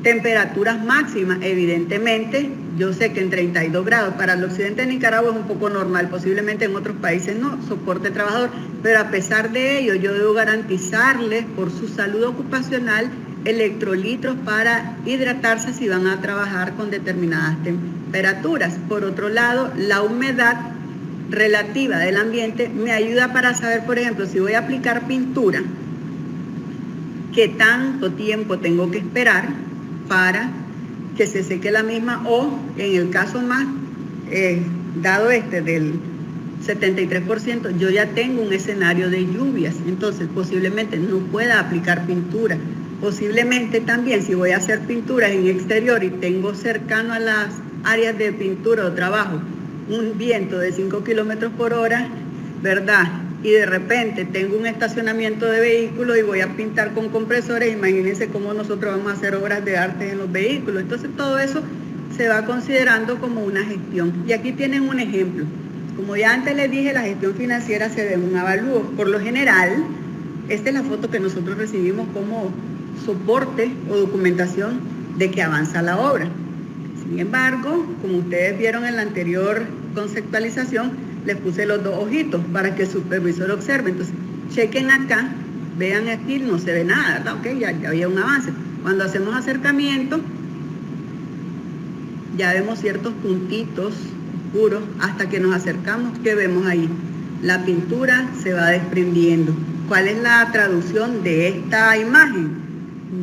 Temperaturas máximas, evidentemente, yo sé que en 32 grados para el occidente de Nicaragua es un poco normal, posiblemente en otros países no, soporte trabajador, pero a pesar de ello yo debo garantizarles por su salud ocupacional electrolitos para hidratarse si van a trabajar con determinadas temperaturas. Por otro lado, la humedad relativa del ambiente me ayuda para saber, por ejemplo, si voy a aplicar pintura, qué tanto tiempo tengo que esperar para que se seque la misma, o en el caso más dado del 73%, yo ya tengo un escenario de lluvias, entonces posiblemente no pueda aplicar pintura. Posiblemente también si voy a hacer pinturas en exterior y tengo cercano a las áreas de pintura o trabajo un viento de 5 kilómetros por hora, ¿verdad?, y de repente tengo un estacionamiento de vehículos y voy a pintar con compresores, imagínense cómo nosotros vamos a hacer obras de arte en los vehículos. Entonces todo eso se va considerando como una gestión. Y aquí tienen un ejemplo. Como ya antes les dije, la gestión financiera se ve en un avalúo. Por lo general, esta es la foto que nosotros recibimos como soporte o documentación de que avanza la obra. Sin embargo, como ustedes vieron en la anterior conceptualización, les puse los dos ojitos para que el supervisor observe. Entonces, chequen acá vean aquí, no se ve nada, ¿verdad? Ok, ya había un avance. Cuando hacemos acercamiento, ya vemos ciertos puntitos oscuros hasta que nos acercamos. ¿Qué vemos ahí? La pintura se va desprendiendo. ¿Cuál es la traducción de esta imagen?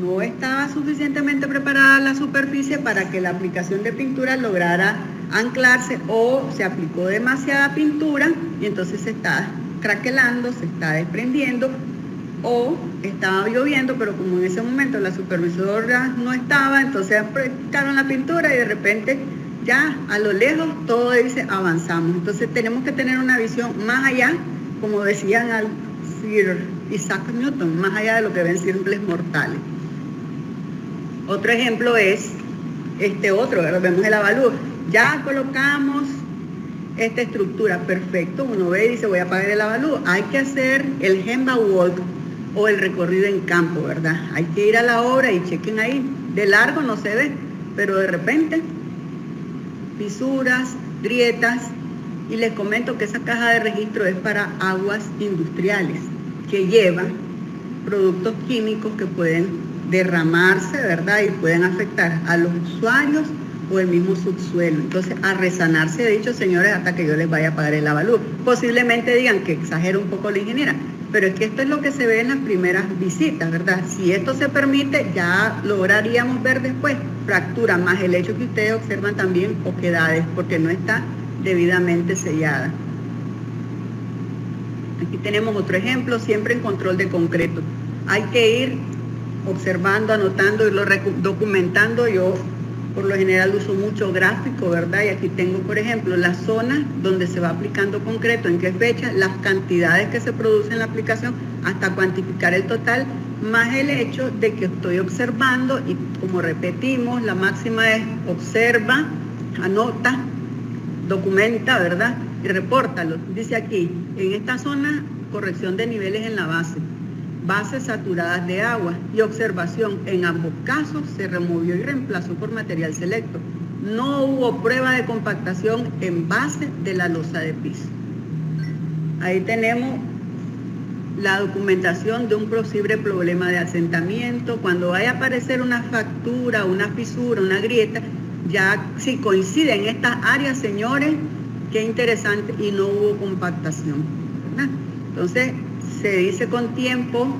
No estaba suficientemente preparada la superficie para que la aplicación de pintura lograra anclarse, o se aplicó demasiada pintura y entonces se está craquelando, se está desprendiendo, o estaba lloviendo, pero como en ese momento la supervisora no estaba, entonces aplicaron la pintura y de repente ya a lo lejos todo dice avanzamos. Entonces tenemos que tener una visión más allá, como decían al Sir Isaac Newton, más allá de lo que ven simples mortales. Otro ejemplo es otro, vemos el avalúo. Ya colocamos esta estructura, perfecto, uno ve y dice voy a pagar el avalúo. Hay que hacer el Gemba Walk o el recorrido en campo, ¿verdad? Hay que ir a la obra y chequen ahí. De largo no se ve, pero de repente fisuras, grietas, y les comento que esa caja de registro es para aguas industriales que llevan productos químicos que pueden derramarse, ¿verdad? Y pueden afectar a los usuarios o el mismo subsuelo. Entonces, a resanarse, he dicho, señores, hasta que yo les vaya a pagar el avalúo. Posiblemente digan que exagera un poco la ingeniera, pero es que esto es lo que se ve en las primeras visitas, ¿verdad? Si esto se permite, ya lograríamos ver después fractura, más el hecho que ustedes observan también oquedades, porque no está debidamente sellada. Aquí tenemos otro ejemplo, siempre en control de concreto. Hay que ir observando, anotando, irlo documentando. Yo por lo general uso mucho gráfico, ¿verdad? Y aquí tengo, por ejemplo, la zona donde se va aplicando concreto, en qué fecha, las cantidades que se producen en la aplicación, hasta cuantificar el total, más el hecho de que estoy observando, y como repetimos, la máxima es observa, anota, documenta, ¿verdad? Y repórtalo. Dice aquí, en esta zona, corrección de niveles en la base, bases saturadas de agua y observación. En ambos casos se removió y reemplazó por material selecto. No hubo prueba de compactación en base de la losa de piso. Ahí tenemos la documentación de un posible problema de asentamiento. Cuando vaya a aparecer una fractura, una fisura, una grieta, ya si coinciden estas áreas, señores, qué interesante, y no hubo compactación, ¿verdad? Entonces, se dice con tiempo,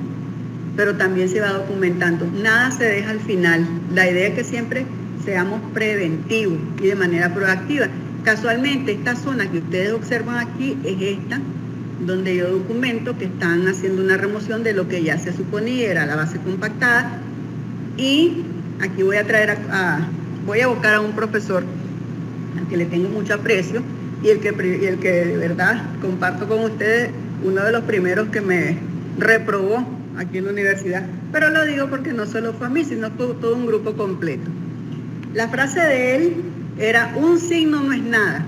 pero también se va documentando. Nada se deja al final. La idea es que siempre seamos preventivos y de manera proactiva. Casualmente, esta zona que ustedes observan aquí es esta, donde yo documento que están haciendo una remoción de lo que ya se suponía era la base compactada. Y aquí voy a traer voy a buscar a un profesor al que le tengo mucho aprecio y el que de verdad comparto con ustedes, uno de los primeros que me reprobó aquí en la universidad, pero lo digo porque no solo fue a mí, sino todo un grupo completo. La frase de él era: un signo no es nada,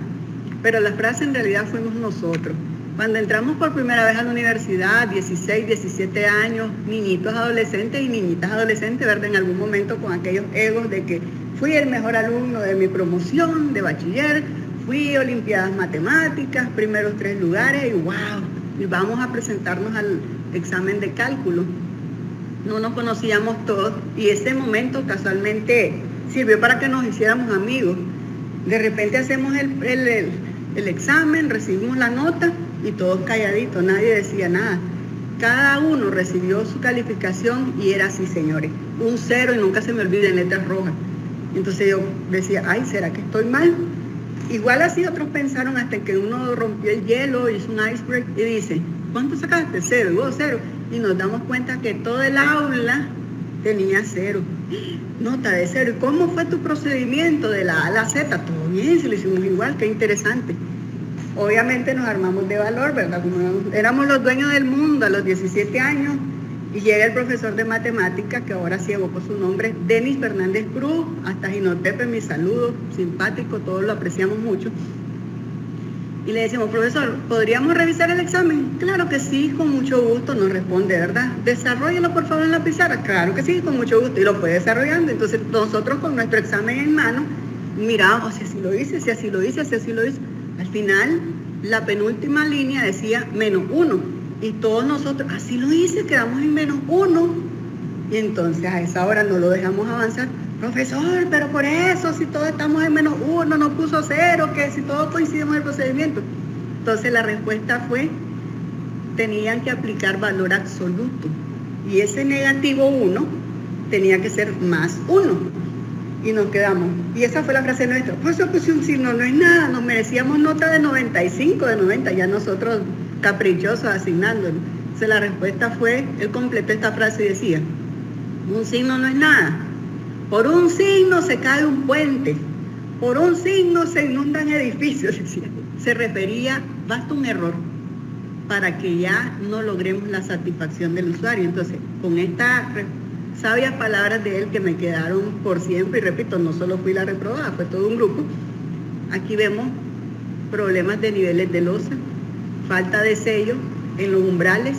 pero la frase en realidad fuimos nosotros. Cuando entramos por primera vez a la universidad, 16, 17 años, niñitos adolescentes y niñitas adolescentes, ¿verdad? En algún momento con aquellos egos de que fui el mejor alumno de mi promoción de bachiller, fui a Olimpiadas Matemáticas, primeros 3 lugares, y wow, y vamos a presentarnos al examen de cálculo. No nos conocíamos todos y ese momento casualmente sirvió para que nos hiciéramos amigos. De repente hacemos el examen, recibimos la nota y todos calladitos, nadie decía nada. Cada uno recibió su calificación y era así, señores, un 0, y nunca se me olvida, en letras rojas. Entonces yo decía, ay, ¿será que estoy mal? Igual así otros pensaron, hasta que uno rompió el hielo, hizo un iceberg y dice, ¿cuánto sacaste? 0, y vos 0. Y nos damos cuenta que todo el aula tenía 0. Nota de 0. ¿Y cómo fue tu procedimiento de la A a la Z? Todo bien, se lo hicimos igual, qué interesante. Obviamente nos armamos de valor, ¿verdad? Como éramos los dueños del mundo a los 17 años, y llega el profesor de matemáticas, que ahora sí evocó su nombre, Denis Fernández Cruz, hasta Jinotepe, mi saludo, simpático, todos lo apreciamos mucho. Y le decimos, profesor, ¿podríamos revisar el examen? Claro que sí, con mucho gusto, nos responde, ¿verdad? Desarróllalo por favor en la pizarra. Claro que sí, con mucho gusto, y lo fue desarrollando. Entonces nosotros con nuestro examen en mano, mirábamos si así lo hice, si así lo hice, si así lo hice. Al final, la penúltima línea decía -1. Y todos nosotros, así lo hice, quedamos en -1. Y entonces a esa hora no lo dejamos avanzar. Profesor, pero por eso, si todos estamos en -1, no puso 0, que si todos coincidimos en el procedimiento. Entonces la respuesta fue, tenían que aplicar valor absoluto. Y ese -1 tenía que ser +1. Y nos quedamos. Y esa fue la frase nuestra. Pues yo puse un signo, no es nada, nos merecíamos nota de 95, de 90, ya nosotros caprichosos asignándolo. Entonces la respuesta fue, él completó esta frase y decía, un signo no es nada. Por un signo se cae un puente, por un signo se inundan edificios, decía. Se refería, basta un error para que ya no logremos la satisfacción del usuario. Entonces, con estas sabias palabras de él que me quedaron por siempre, y repito, no solo fui la reprobada, fue todo un grupo. Aquí vemos problemas de niveles de losa, falta de sello en los umbrales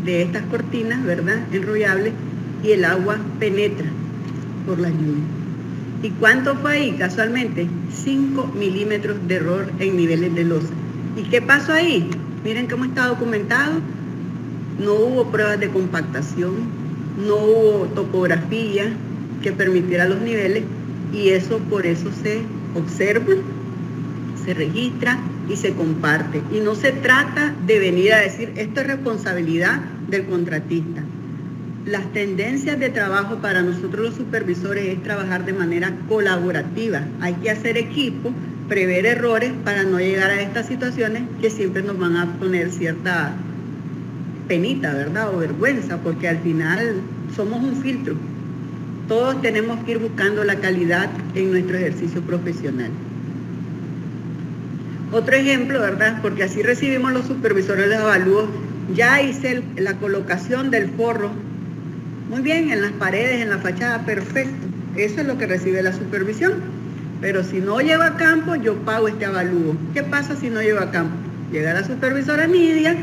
de estas cortinas, ¿verdad?, enrollables, y el agua penetra por la lluvia. ¿Y cuánto fue ahí? Casualmente, 5 milímetros de error en niveles de losa. ¿Y qué pasó ahí? Miren cómo está documentado. No hubo pruebas de compactación, no hubo topografía que permitiera los niveles, y eso por eso se observa, se registra y se comparte. Y no se trata de venir a decir, esto es responsabilidad del contratista. Las tendencias de trabajo para nosotros los supervisores es trabajar de manera colaborativa. Hay que hacer equipo, prever errores para no llegar a estas situaciones que siempre nos van a poner cierta penita, ¿verdad?, o vergüenza, porque al final somos un filtro. Todos tenemos que ir buscando la calidad en nuestro ejercicio profesional. Otro ejemplo, ¿verdad?, porque así recibimos los supervisores los avalúos. Ya hice la colocación del forro, muy bien, en las paredes, en la fachada, perfecto. Eso es lo que recibe la supervisión. Pero si no lleva a campo, yo pago este avalúo. ¿Qué pasa si no lleva a campo? Llega la supervisora Nidia,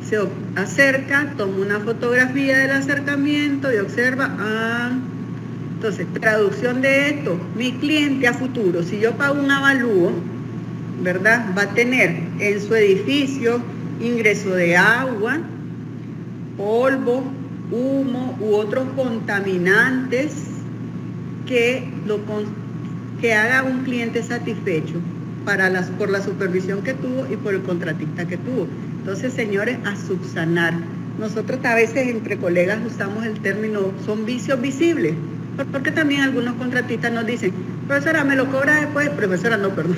se acerca, toma una fotografía del acercamiento y observa, entonces, traducción de esto, mi cliente a futuro, si yo pago un avalúo, ¿verdad?, va a tener en su edificio ingreso de agua, polvo, humo u otros contaminantes que haga un cliente satisfecho por la supervisión que tuvo y por el contratista que tuvo. Entonces, señores, a subsanar. Nosotros a veces entre colegas usamos el término, son vicios visibles, porque también algunos contratistas nos dicen, profesora, ¿me lo cobra después? Profesora, no, perdón.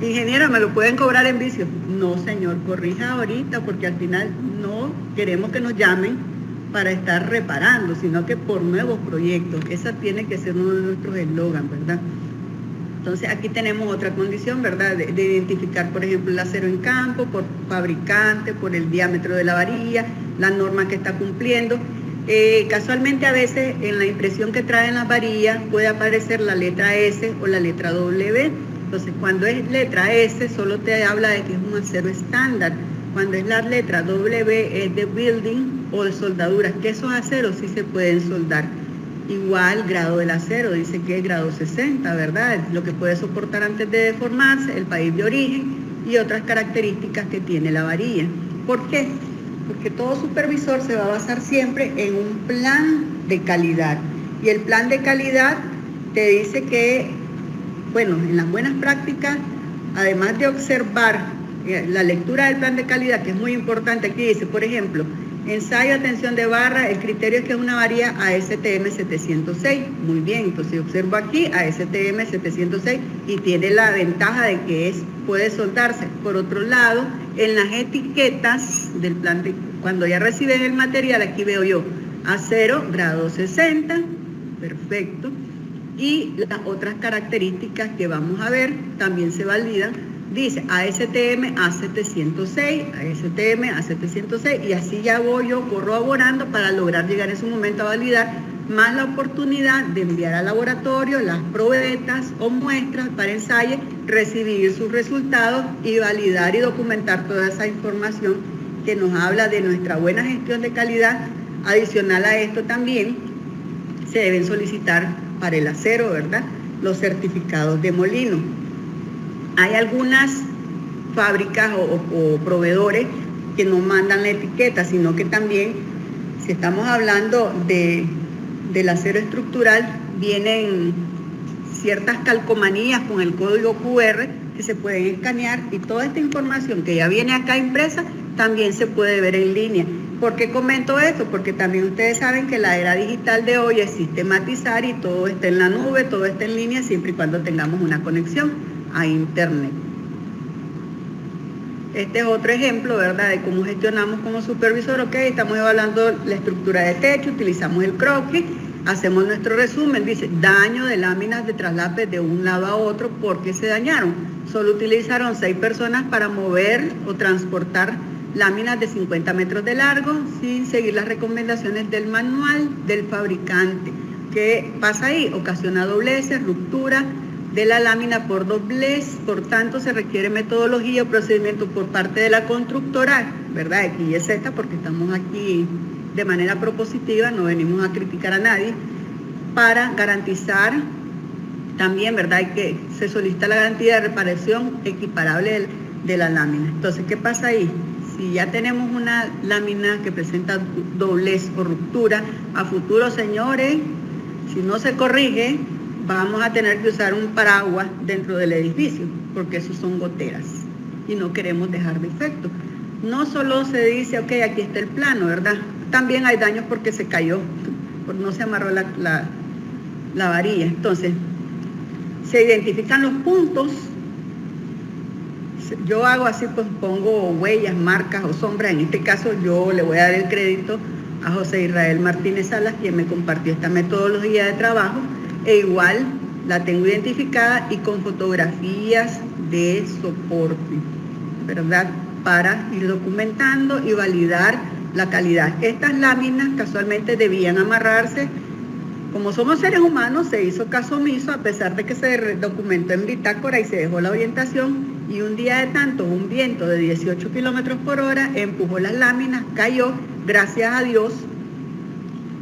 Ingeniera, ¿me lo pueden cobrar en vicios? No, señor, corrija ahorita, porque al final no queremos que nos llamen para estar reparando, sino que por nuevos proyectos. Esa tiene que ser uno de nuestros eslogans, ¿verdad? Entonces aquí tenemos otra condición, ¿verdad?, de identificar, por ejemplo, el acero en campo, por fabricante, por el diámetro de la varilla, la norma que está cumpliendo. Casualmente a veces en la impresión que traen las varillas puede aparecer la letra S o la letra W. Entonces cuando es letra S solo te habla de que es un acero estándar. Cuando es la letra W es de building o de soldaduras, que esos aceros sí se pueden soldar. Igual grado del acero, dice que es grado 60, ¿verdad? Lo que puede soportar antes de deformarse, el país de origen y otras características que tiene la varilla. ¿Por qué? Porque todo supervisor se va a basar siempre en un plan de calidad. Y el plan de calidad te dice que, bueno, en las buenas prácticas, además de observar la lectura del plan de calidad, que es muy importante, aquí dice, por ejemplo, ensayo de tensión de barra, el criterio es que es una varilla ASTM 706. Muy bien, entonces observo aquí ASTM 706 y tiene la ventaja de que puede soldarse. Por otro lado, en las etiquetas del plan de, cuando ya reciben el material, aquí veo yo acero grado 60, perfecto, y las otras características que vamos a ver también se validan. Dice ASTM A706, ASTM A706, y así ya voy yo corroborando para lograr llegar en su momento a validar, más la oportunidad de enviar al laboratorio las probetas o muestras para ensayo, recibir sus resultados y validar y documentar toda esa información que nos habla de nuestra buena gestión de calidad. Adicional a esto también se deben solicitar para el acero, ¿verdad?, los certificados de molino. Hay algunas fábricas o proveedores que no mandan la etiqueta, sino que también, si estamos hablando del acero estructural, vienen ciertas calcomanías con el código QR que se pueden escanear, y toda esta información que ya viene acá impresa también se puede ver en línea. ¿Por qué comento esto? Porque también ustedes saben que la era digital de hoy es sistematizar y todo está en la nube, todo está en línea, siempre y cuando tengamos una conexión a internet. Este es otro ejemplo, ¿verdad?, de cómo gestionamos como supervisor. Ok, estamos evaluando la estructura de techo, utilizamos el croquis, hacemos nuestro resumen, dice daño de láminas de traslape de un lado a otro. ¿Por qué se dañaron? Solo utilizaron 6 personas para mover o transportar láminas de 50 metros de largo sin seguir las recomendaciones del manual del fabricante. ¿Qué pasa ahí? Ocasiona dobleces, ruptura de la lámina por doblez, por tanto se requiere metodología o procedimiento por parte de la constructora, ¿verdad? Aquí es esta porque estamos aquí de manera propositiva, no venimos a criticar a nadie, para garantizar también, ¿verdad?, que se solicita la garantía de reparación equiparable de la lámina. Entonces, ¿qué pasa ahí? Si ya tenemos una lámina que presenta doblez o ruptura, a futuro, señores, si no se corrige, vamos a tener que usar un paraguas dentro del edificio, porque esos son goteras y no queremos dejar defectos. No solo se dice, ok, aquí está el plano, ¿verdad? También hay daños porque se cayó, porque no se amarró la varilla. Entonces, se identifican los puntos. Yo hago así, pues pongo huellas, marcas o sombras. En este caso yo le voy a dar el crédito a José Israel Martínez Salas, quien me compartió esta metodología de trabajo, e igual la tengo identificada y con fotografías de soporte, ¿verdad?, para ir documentando y validar la calidad. Estas láminas casualmente debían amarrarse. Como somos seres humanos, se hizo caso omiso a pesar de que se documentó en bitácora y se dejó la orientación, y un día de tanto, un viento de 18 kilómetros por hora empujó las láminas, cayó. Gracias a Dios,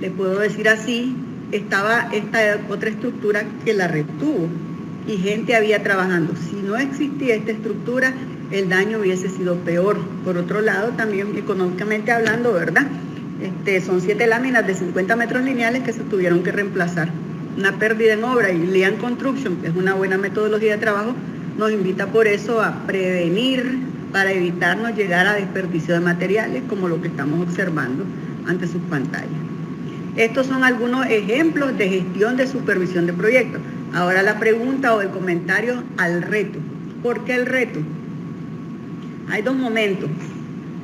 le puedo decir así, estaba esta otra estructura que la retuvo y gente había trabajando. Si no existía esta estructura, el daño hubiese sido peor. Por otro lado, también económicamente hablando, ¿verdad?, son 7 láminas de 50 metros lineales que se tuvieron que reemplazar. Una pérdida en obra, y Lean Construction, que es una buena metodología de trabajo, nos invita por eso a prevenir para evitarnos llegar a desperdicio de materiales como lo que estamos observando ante sus pantallas. Estos son algunos ejemplos de gestión de supervisión de proyectos. Ahora la pregunta o el comentario al reto. ¿Por qué el reto? Hay 2 momentos.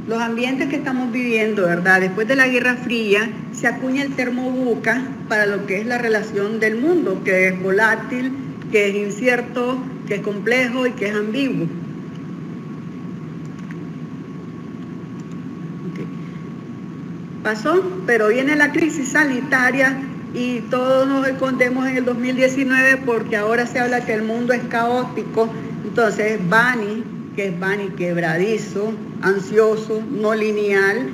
Los ambientes que estamos viviendo, ¿verdad? Después de la Guerra Fría, se acuña el termobuca para lo que es la relación del mundo, que es volátil, que es incierto, que es complejo y que es ambiguo. Okay. Pasó, pero viene la crisis sanitaria y todos nos escondemos en el 2019 porque ahora se habla que el mundo es caótico. Entonces, Bani, que es Bani quebradizo, ansioso, no lineal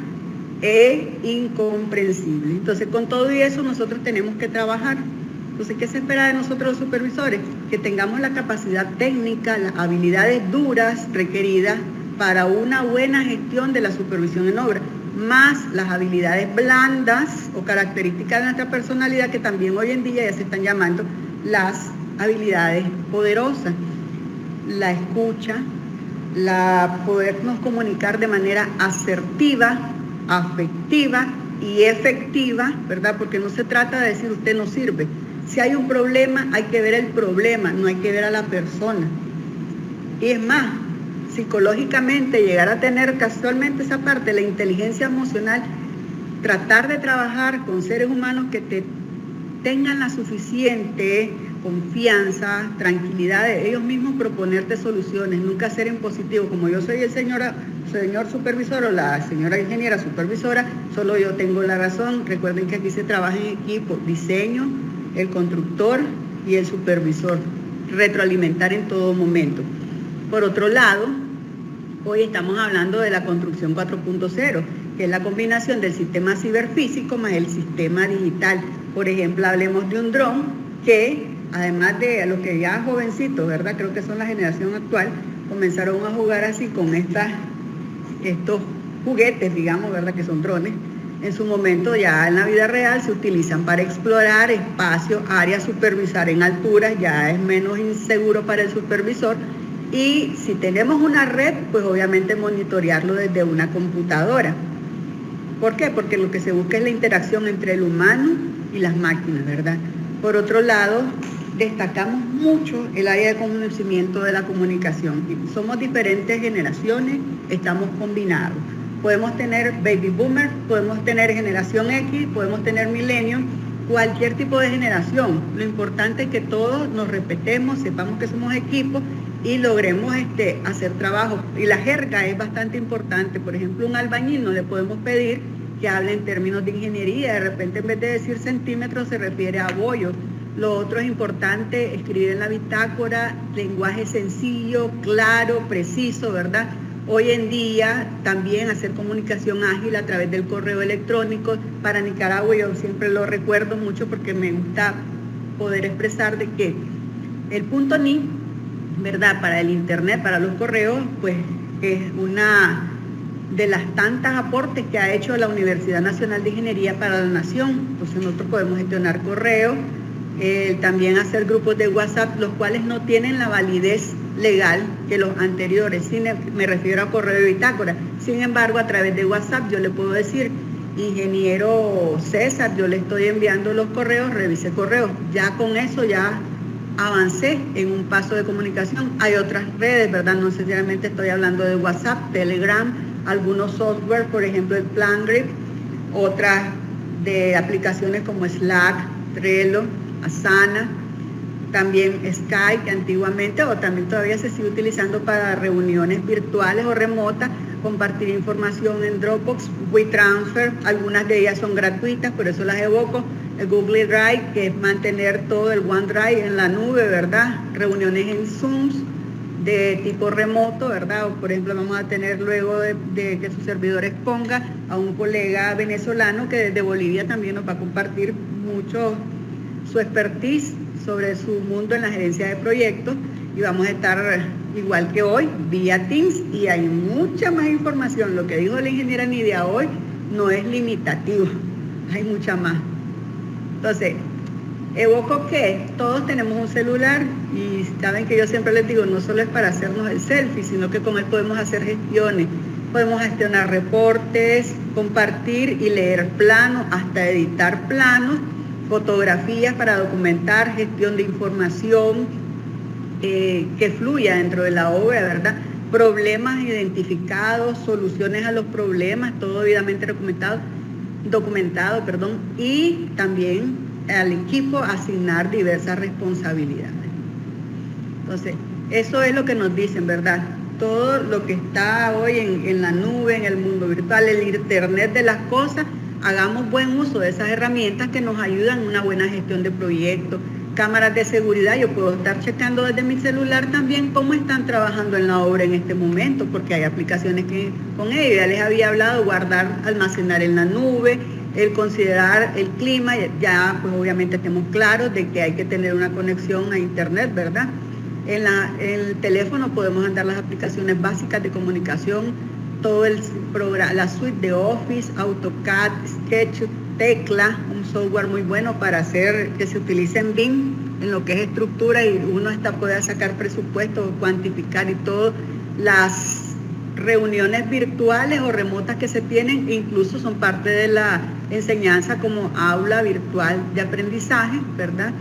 e incomprensible. Entonces, con todo y eso nosotros tenemos que trabajar. Entonces, ¿qué se espera de nosotros los supervisores? Que tengamos la capacidad técnica, las habilidades duras requeridas para una buena gestión de la supervisión en obra, más las habilidades blandas o características de nuestra personalidad, que también hoy en día ya se están llamando las habilidades poderosas. La escucha, la podernos comunicar de manera asertiva, afectiva y efectiva, ¿verdad? Porque no se trata de decir usted no sirve. Si hay un problema, hay que ver el problema, no hay que ver a la persona. Y es más, psicológicamente llegar a tener casualmente esa parte, la inteligencia emocional, tratar de trabajar con seres humanos que te tengan la suficiente confianza, tranquilidad de ellos mismos, proponerte soluciones, nunca ser impositivo. Como yo soy el señor supervisor o la señora ingeniera supervisora, solo yo tengo la razón. Recuerden que aquí se trabaja en equipo, diseño, el constructor y el supervisor, retroalimentar en todo momento. Por otro lado, hoy estamos hablando de la construcción 4.0, que es la combinación del sistema ciberfísico más el sistema digital. Por ejemplo, hablemos de un dron que, además de los que ya jovencitos, ¿verdad?, creo que son la generación actual, comenzaron a jugar así con estos juguetes, digamos, ¿verdad? Que son drones. En su momento ya en la vida real se utilizan para explorar espacios, áreas, supervisar en alturas, ya es menos inseguro para el supervisor. Y si tenemos una red, pues obviamente monitorearlo desde una computadora. ¿Por qué? Porque lo que se busca es la interacción entre el humano y las máquinas, ¿verdad? Por otro lado, destacamos mucho el área de conocimiento de la comunicación. Somos diferentes generaciones, estamos combinados. Podemos tener baby boomers, podemos tener generación X, podemos tener millennials, cualquier tipo de generación. Lo importante es que todos nos respetemos, sepamos que somos equipos y logremos hacer trabajo. Y la jerga es bastante importante. Por ejemplo, un albañil no le podemos pedir que hable en términos de ingeniería. De repente, en vez de decir centímetros, se refiere a bollos. Lo otro es importante, escribir en la bitácora, lenguaje sencillo, claro, preciso, ¿verdad? Hoy en día también hacer comunicación ágil a través del correo electrónico. Para Nicaragua yo siempre lo recuerdo mucho porque me gusta poder expresar de que el .ni, ¿verdad? Para el internet, para los correos, pues es una de las tantas aportes que ha hecho la Universidad Nacional de Ingeniería para la Nación. Entonces nosotros podemos gestionar correos, también hacer grupos de WhatsApp, los cuales no tienen la validez legal que los anteriores, me refiero a correo de bitácora. Sin embargo, a través de WhatsApp yo le puedo decir, ingeniero César, yo le estoy enviando los correos, revise correos. Ya con eso ya avancé en un paso de comunicación. Hay otras redes, ¿verdad? No necesariamente estoy hablando de WhatsApp, Telegram, algunos software, por ejemplo el PlanGrid, otras de aplicaciones como Slack, Trello, Asana, también Skype, que antiguamente o también todavía se sigue utilizando para reuniones virtuales o remotas, compartir información en Dropbox, WeTransfer, algunas de ellas son gratuitas, por eso las evoco, el Google Drive, que es mantener todo el OneDrive en la nube, ¿verdad? Reuniones en Zooms de tipo remoto, ¿verdad? O por ejemplo vamos a tener luego de que su servidor exponga a un colega venezolano que desde Bolivia también nos va a compartir mucho su expertise sobre su mundo en la gerencia de proyectos, y vamos a estar igual que hoy vía Teams, y hay mucha más información. Lo que dijo la ingeniera Nidia hoy no es limitativo, hay mucha más. Entonces, evoco que todos tenemos un celular y saben que yo siempre les digo, no solo es para hacernos el selfie, sino que con él podemos hacer gestiones, podemos gestionar reportes, compartir y leer planos, hasta editar planos, fotografías para documentar, gestión de información que fluya dentro de la obra, ¿verdad? Problemas identificados, soluciones a los problemas, todo debidamente documentado, y también al equipo asignar diversas responsabilidades. Entonces, eso es lo que nos dicen, ¿verdad? Todo lo que está hoy en la nube, en el mundo virtual, el internet de las cosas, hagamos buen uso de esas herramientas que nos ayudan en una buena gestión de proyectos. Cámaras de seguridad, yo puedo estar checando desde mi celular también cómo están trabajando en la obra en este momento, porque hay aplicaciones que con ello ya les había hablado, guardar, almacenar en la nube, el considerar el clima, ya pues obviamente estemos claros de que hay que tener una conexión a internet, ¿verdad? En el teléfono podemos andar las aplicaciones básicas de comunicación, todo el programa, la suite de Office, AutoCAD, SketchUp, Tecla, un software muy bueno para hacer que se utilice en BIM, en lo que es estructura, y uno puede sacar presupuestos, cuantificar y todo. Las reuniones virtuales o remotas que se tienen incluso son parte de la enseñanza como aula virtual de aprendizaje, ¿verdad?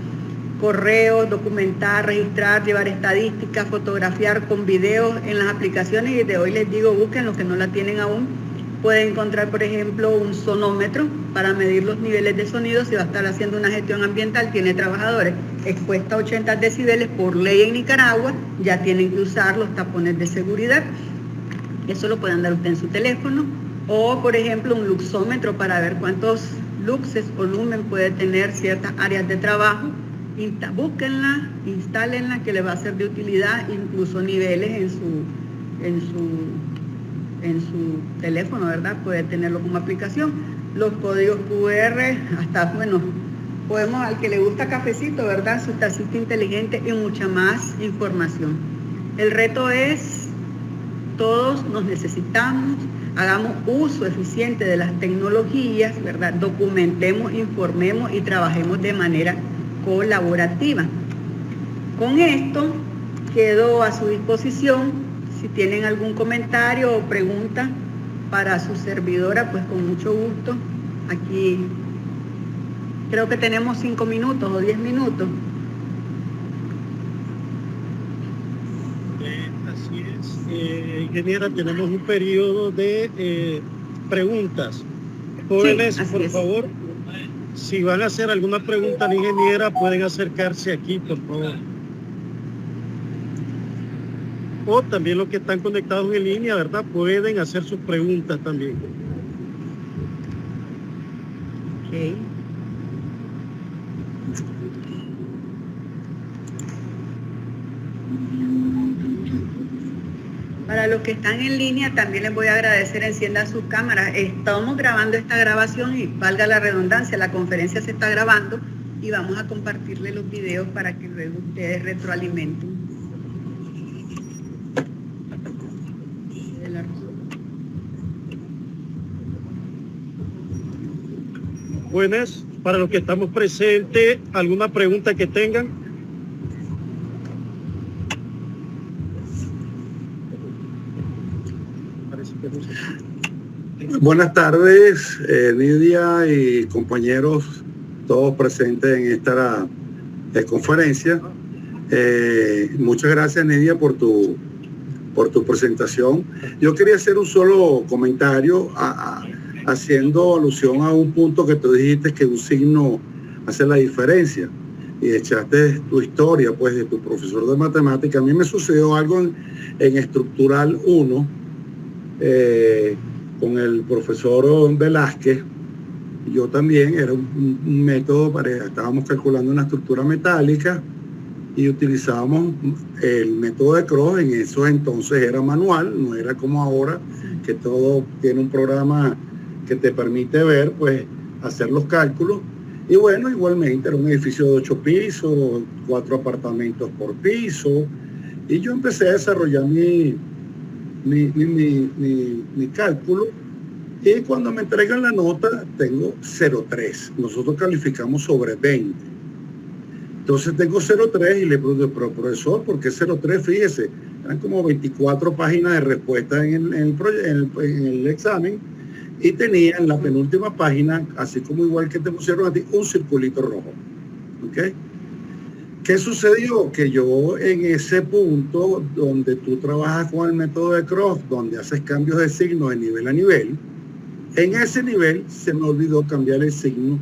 Correos, documentar, registrar, llevar estadísticas, fotografiar con videos en las aplicaciones, y de hoy les digo, busquen los que no la tienen aún. Pueden encontrar, por ejemplo, un sonómetro para medir los niveles de sonido. Si va a estar haciendo una gestión ambiental, tiene trabajadores expuestos a 80 decibeles por ley en Nicaragua, ya tienen que usar los tapones de seguridad. Eso lo pueden dar usted en su teléfono. O, por ejemplo, un luxómetro para ver cuántos luxes o lumen puede tener ciertas áreas de trabajo. Búsquenla, instálenla, que les va a ser de utilidad, incluso niveles en su teléfono, ¿verdad? Puede tenerlo como aplicación. Los códigos QR, hasta, bueno, podemos, al que le gusta cafecito, ¿verdad? Su tacita inteligente y mucha más información. El reto es, todos nos necesitamos, hagamos uso eficiente de las tecnologías, ¿verdad? Documentemos, informemos y trabajemos de manera colaborativa. Con esto quedo a su disposición. Si tienen algún comentario o pregunta para su servidora, pues con mucho gusto. Aquí creo que tenemos 5 minutos o 10 minutos. Así es. Ingeniera, tenemos un periodo de preguntas. Jóvenes, Sí, por es. favor, si van a hacer alguna pregunta a la ingeniera, pueden acercarse aquí, por favor. O también los que están conectados en línea, ¿verdad? Pueden hacer sus preguntas también. Okay. Para los que están en línea, también les voy a agradecer, enciendan sus cámaras. Estamos grabando esta grabación y valga la redundancia, la conferencia se está grabando y vamos a compartirle los videos para que luego ustedes retroalimenten. Buenas, para los que estamos presentes, ¿alguna pregunta que tengan? Buenas tardes, Nidia y compañeros, todos presentes en esta conferencia. Muchas gracias, Nidia, por tu presentación. Yo quería hacer un solo comentario haciendo alusión a un punto que tú dijiste, que un signo hace la diferencia, y echaste tu historia, pues, de tu profesor de matemática. A mí me sucedió algo en Estructural 1, con el profesor Velázquez. Yo también, era un método estábamos calculando una estructura metálica y utilizábamos el método de Cross. En esos entonces era manual, no era como ahora, que todo tiene un programa que te permite ver, pues, hacer los cálculos. Y bueno, igualmente era un edificio de 8 pisos, 4 apartamentos por piso, y yo empecé a desarrollar mi cálculo, y cuando me entregan la nota tengo 0,3. Nosotros calificamos sobre 20. Entonces tengo 0,3 y le pregunto, pero profesor, ¿por qué 0,3? Fíjese, eran como 24 páginas de respuesta en el examen, y tenía en la penúltima página, así como igual que te pusieron a ti, un circulito rojo. ¿Ok? ¿Qué sucedió? Que yo en ese punto donde tú trabajas con el método de Cross, donde haces cambios de signo de nivel a nivel, en ese nivel se me olvidó cambiar el signo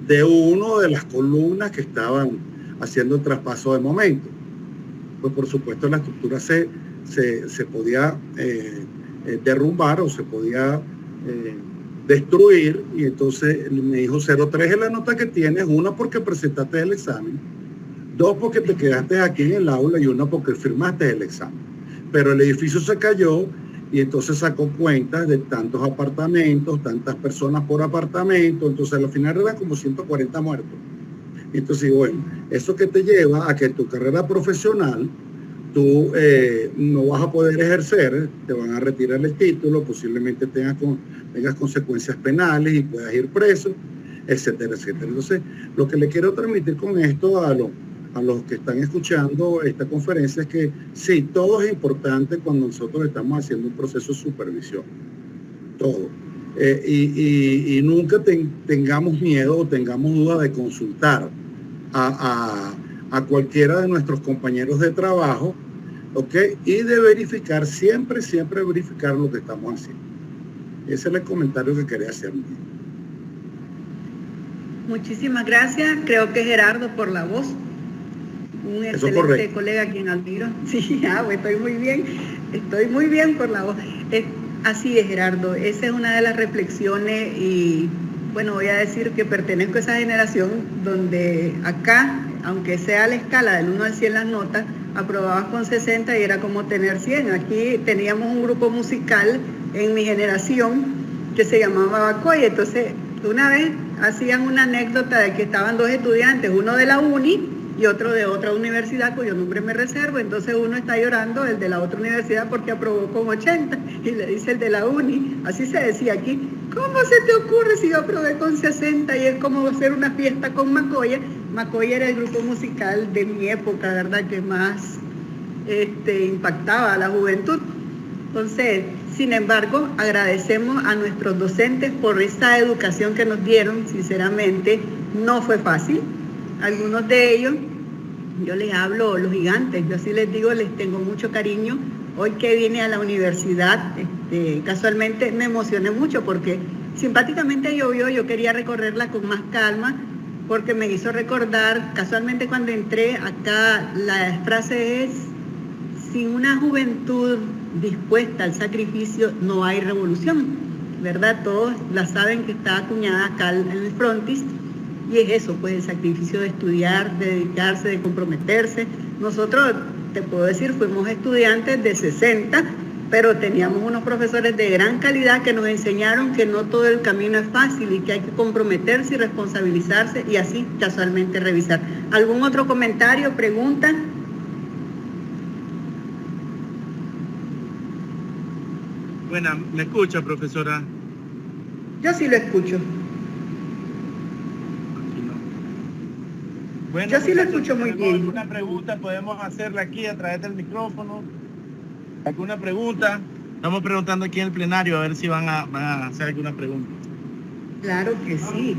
de una de las columnas que estaban haciendo el traspaso de momento. Pues por supuesto la estructura se podía derrumbar o se podía destruir, y entonces me dijo 0,3 es la nota que tienes, una porque presentaste el examen, 2 porque te quedaste aquí en el aula, y 1 porque firmaste el examen. Pero el edificio se cayó, y entonces sacó cuentas de tantos apartamentos, tantas personas por apartamento, entonces al final eran como 140 muertos. Entonces, bueno, eso que te lleva a que tu carrera profesional tú no vas a poder ejercer, te van a retirar el título, posiblemente tengas consecuencias penales y puedas ir preso, etcétera, etcétera. Entonces, lo que le quiero transmitir con esto a los que están escuchando esta conferencia es que sí, todo es importante cuando nosotros estamos haciendo un proceso de supervisión, todo. Y nunca tengamos miedo o tengamos duda de consultar a cualquiera de nuestros compañeros de trabajo, ¿ok? Y de verificar, siempre verificar lo que estamos haciendo. Ese es el comentario que quería hacer. Muchísimas gracias. Creo que Gerardo por la voz. Un excelente colega a quien admiro. Sí, pues estoy muy bien por la voz. Así es, Gerardo. Esa es una de las reflexiones, y bueno, voy a decir que pertenezco a esa generación donde acá, aunque sea a la escala del 1 al 100 las notas, aprobabas con 60 y era como tener 100. Aquí teníamos un grupo musical en mi generación que se llamaba Bacoy. Entonces, una vez hacían una anécdota de que estaban 2 estudiantes, uno de la uni y otro de otra universidad cuyo nombre me reservo. Entonces uno está llorando, el de la otra universidad, porque aprobó con 80, y le dice el de la uni, así se decía aquí, ¿cómo se te ocurre si yo aprobé con 60? Y es como hacer una fiesta con Macoya. Macoya era el grupo musical de mi época, ¿verdad?, que más impactaba a la juventud. Entonces, sin embargo, agradecemos a nuestros docentes por esa educación que nos dieron. Sinceramente, no fue fácil. Algunos de ellos, yo les hablo, los gigantes, yo así les digo, les tengo mucho cariño. Hoy que vine a la universidad, casualmente me emocioné mucho porque simpáticamente llovió, yo quería recorrerla con más calma, porque me hizo recordar, casualmente cuando entré acá, la frase es: sin una juventud dispuesta al sacrificio no hay revolución, ¿verdad? Todos la saben, que está acuñada acá en el frontis, y es eso, pues el sacrificio de estudiar, de dedicarse, de comprometerse. Nosotros, te puedo decir, fuimos estudiantes de 60, pero teníamos unos profesores de gran calidad que nos enseñaron que no todo el camino es fácil y que hay que comprometerse y responsabilizarse, y así casualmente revisar. ¿Algún otro comentario, pregunta? Buena, ¿me escucha, profesora? Yo sí lo escucho. Bueno, Yo sí lo muchachos, escucho muy si bien. tenemos alguna pregunta, podemos hacerla aquí a través del micrófono. ¿Alguna pregunta? Estamos preguntando aquí en el plenario a ver si van a hacer alguna pregunta. Claro que sí.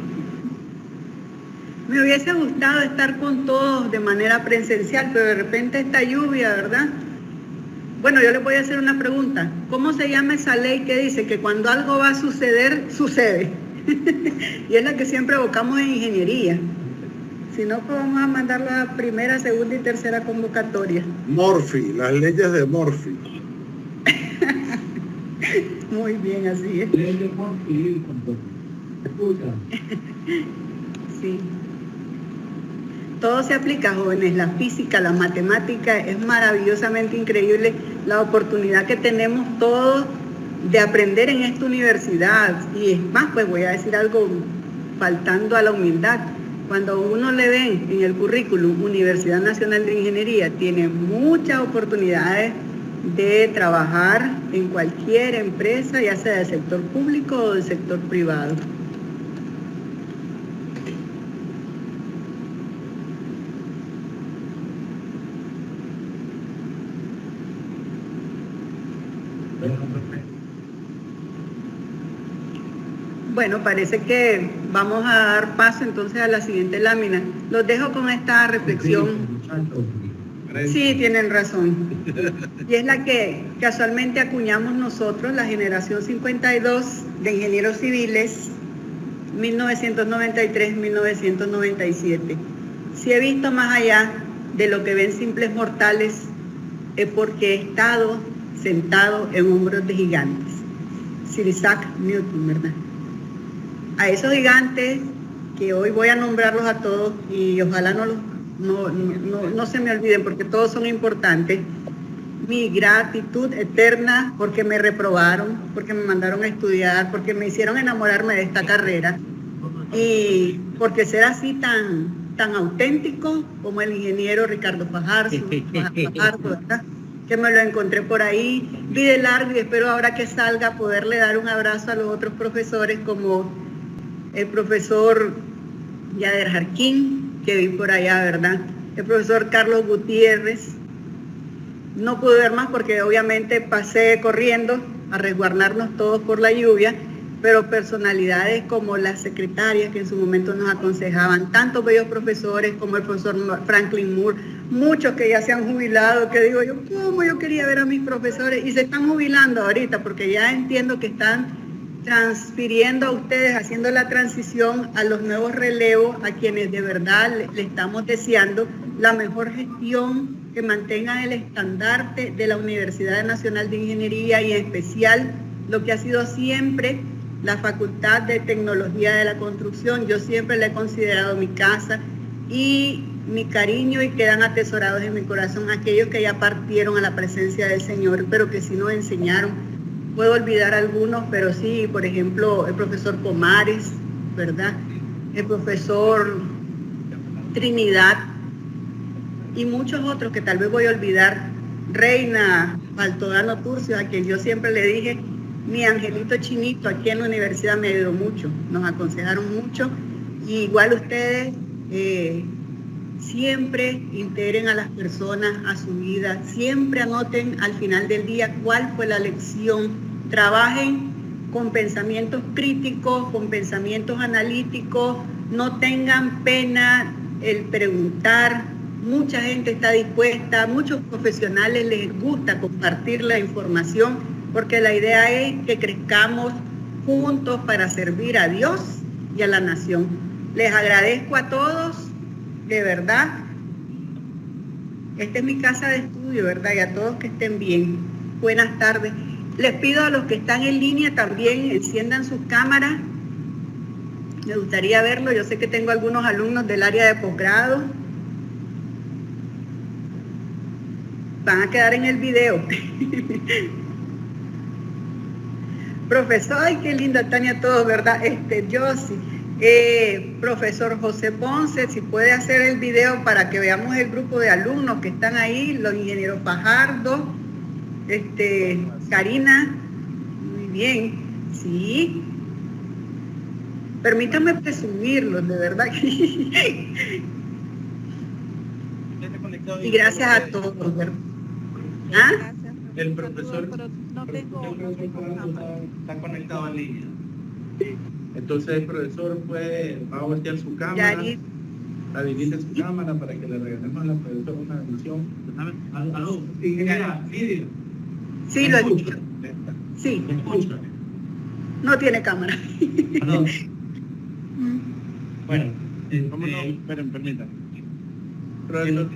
Me hubiese gustado estar con todos de manera presencial, pero de repente esta lluvia, ¿verdad? Bueno, yo les voy a hacer una pregunta. ¿Cómo se llama esa ley que dice que cuando algo va a suceder, sucede? Y es la que siempre evocamos en ingeniería. Si no, pues vamos a mandar la primera, segunda y tercera convocatoria. Murphy, las leyes de Murphy. Muy bien, así es. Escucha. Sí. Todo se aplica, jóvenes, la física, la matemática, es maravillosamente increíble la oportunidad que tenemos todos de aprender en esta universidad. Y es más, pues voy a decir algo faltando a la humildad. Cuando uno le ven en el currículum Universidad Nacional de Ingeniería, tiene muchas oportunidades de trabajar en cualquier empresa, ya sea del sector público o del sector privado. Bueno, parece que vamos a dar paso entonces a la siguiente lámina. Los dejo con esta reflexión. Sí, tienen razón. Y es la que casualmente acuñamos nosotros, la generación 52 de ingenieros civiles, 1993-1997. Si he visto más allá de lo que ven simples mortales, es porque he estado sentado en hombros de gigantes. Sir Isaac Newton, ¿verdad? A esos gigantes, que hoy voy a nombrarlos a todos y ojalá no se me olviden porque todos son importantes, mi gratitud eterna porque me reprobaron, porque me mandaron a estudiar, porque me hicieron enamorarme de esta carrera, y porque ser así tan auténtico como el ingeniero Ricardo Fajardo, ¿verdad?, que me lo encontré por ahí. Vi de largo y espero ahora que salga poderle dar un abrazo a los otros profesores, como el profesor Yader Jarquín, que vi por allá, ¿verdad? El profesor Carlos Gutiérrez. No pude ver más porque obviamente pasé corriendo a resguardarnos todos por la lluvia, pero personalidades como las secretarias que en su momento nos aconsejaban, tantos bellos profesores como el profesor Franklin Moore, muchos que ya se han jubilado, que digo yo, ¿cómo yo quería ver a mis profesores? Y se están jubilando ahorita porque ya entiendo que están transfiriendo a ustedes, haciendo la transición a los nuevos relevos, a quienes de verdad le estamos deseando la mejor gestión, que mantengan el estandarte de la Universidad Nacional de Ingeniería y en especial lo que ha sido siempre la Facultad de Tecnología de la Construcción. Yo siempre la he considerado mi casa y mi cariño, y quedan atesorados en mi corazón aquellos que ya partieron a la presencia del Señor, pero que sí nos enseñaron. Puedo olvidar algunos, pero sí, por ejemplo, el profesor Pomares, ¿verdad? El profesor Trinidad, y muchos otros que tal vez voy a olvidar. Reina Altodano Turcio, a quien yo siempre le dije, mi angelito chinito, aquí en la universidad me ayudó mucho, nos aconsejaron mucho, y igual ustedes siempre integren a las personas a su vida, siempre anoten al final del día cuál fue la lección, trabajen con pensamientos críticos, con pensamientos analíticos, no tengan pena el preguntar. Mucha gente está dispuesta, muchos profesionales les gusta compartir la información, porque la idea es que crezcamos juntos para servir a Dios y a la nación. Les agradezco a todos, de verdad. Esta es mi casa de estudio, ¿verdad? Y a todos que estén bien. Buenas tardes. Les pido a los que están en línea también enciendan sus cámaras. Me gustaría verlo. Yo sé que tengo algunos alumnos del área de posgrado. Van a quedar en el video. Profesor, ay, qué linda Tania, todos, ¿verdad? Josie, profesor José Ponce, si puede hacer el video para que veamos el grupo de alumnos que están ahí, los ingenieros Fajardo, Karina, muy bien, sí. Permítanme presumirlos, de verdad. Y gracias a todos, ¿verdad? ¿Ah? El profesor, pero no tengo está conectado en línea. Entonces el profesor va a voltear su cámara, habilite su cámara para que le regalemos a la profesora una bendición. ¿Aló? Ingeniera, Lidia. Sí, lo escucho. Sí. ¿Me escucha? No tiene cámara. ¿Aló? Bueno, ¿cómo no? Esperen, permítanme. Profesor,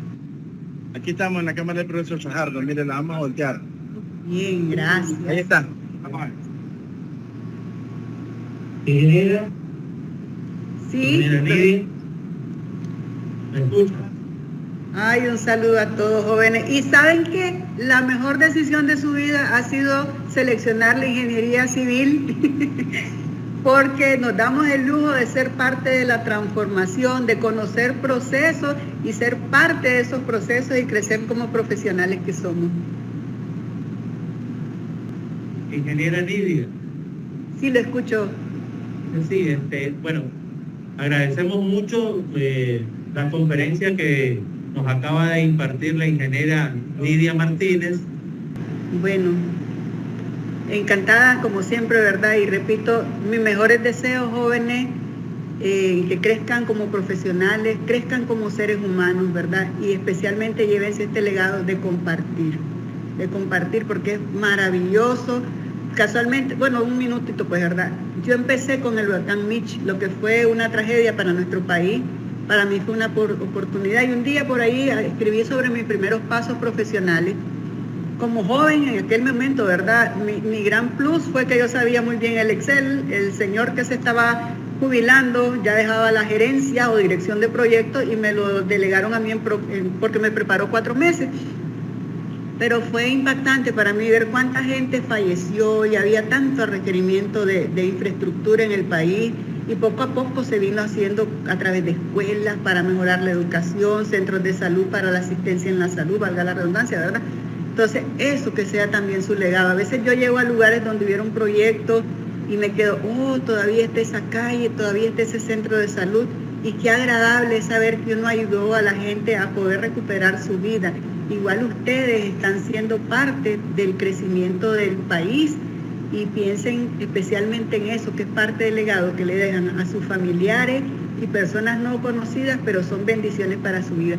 aquí estamos en la cámara del profesor Fajardo. Mire, la vamos a voltear. Bien, gracias. Ahí está. Vamos a ver. Ingeniera, Sí. Ingeniera Lidia. ¿Me escucha? Ay, un saludo a todos jóvenes. Y saben que la mejor decisión de su vida ha sido seleccionar la ingeniería civil, porque nos damos el lujo de ser parte de la transformación, de conocer procesos y ser parte de esos procesos y crecer como profesionales que somos. Ingeniera Lidia. Sí, lo escucho. Sí, bueno, agradecemos mucho la conferencia que nos acaba de impartir la ingeniera Lidia Martínez. Bueno, encantada como siempre, ¿verdad? Y repito, mis mejores deseos, jóvenes, que crezcan como profesionales, crezcan como seres humanos, ¿verdad? Y especialmente llévense este legado de compartir porque es maravilloso. Casualmente, bueno, un minutito pues, ¿verdad? Yo empecé con el huracán Mitch, lo que fue una tragedia para nuestro país. Para mí fue una oportunidad, y un día por ahí escribí sobre mis primeros pasos profesionales. Como joven en aquel momento, ¿verdad? Mi gran plus fue que yo sabía muy bien el Excel. El señor que se estaba jubilando ya dejaba la gerencia o dirección de proyectos y me lo delegaron a mí porque me preparó 4 meses. Pero fue impactante para mí ver cuánta gente falleció y había tanto requerimiento de infraestructura en el país, y poco a poco se vino haciendo a través de escuelas para mejorar la educación, centros de salud para la asistencia en la salud, valga la redundancia, ¿verdad? Entonces, eso que sea también su legado. A veces yo llego a lugares donde hubiera un proyecto y me quedo, todavía está esa calle, todavía está ese centro de salud, y qué agradable saber que uno ayudó a la gente a poder recuperar su vida. Igual ustedes están siendo parte del crecimiento del país, y piensen especialmente en eso, que es parte del legado que le dejan a sus familiares y personas no conocidas, pero son bendiciones para su vida.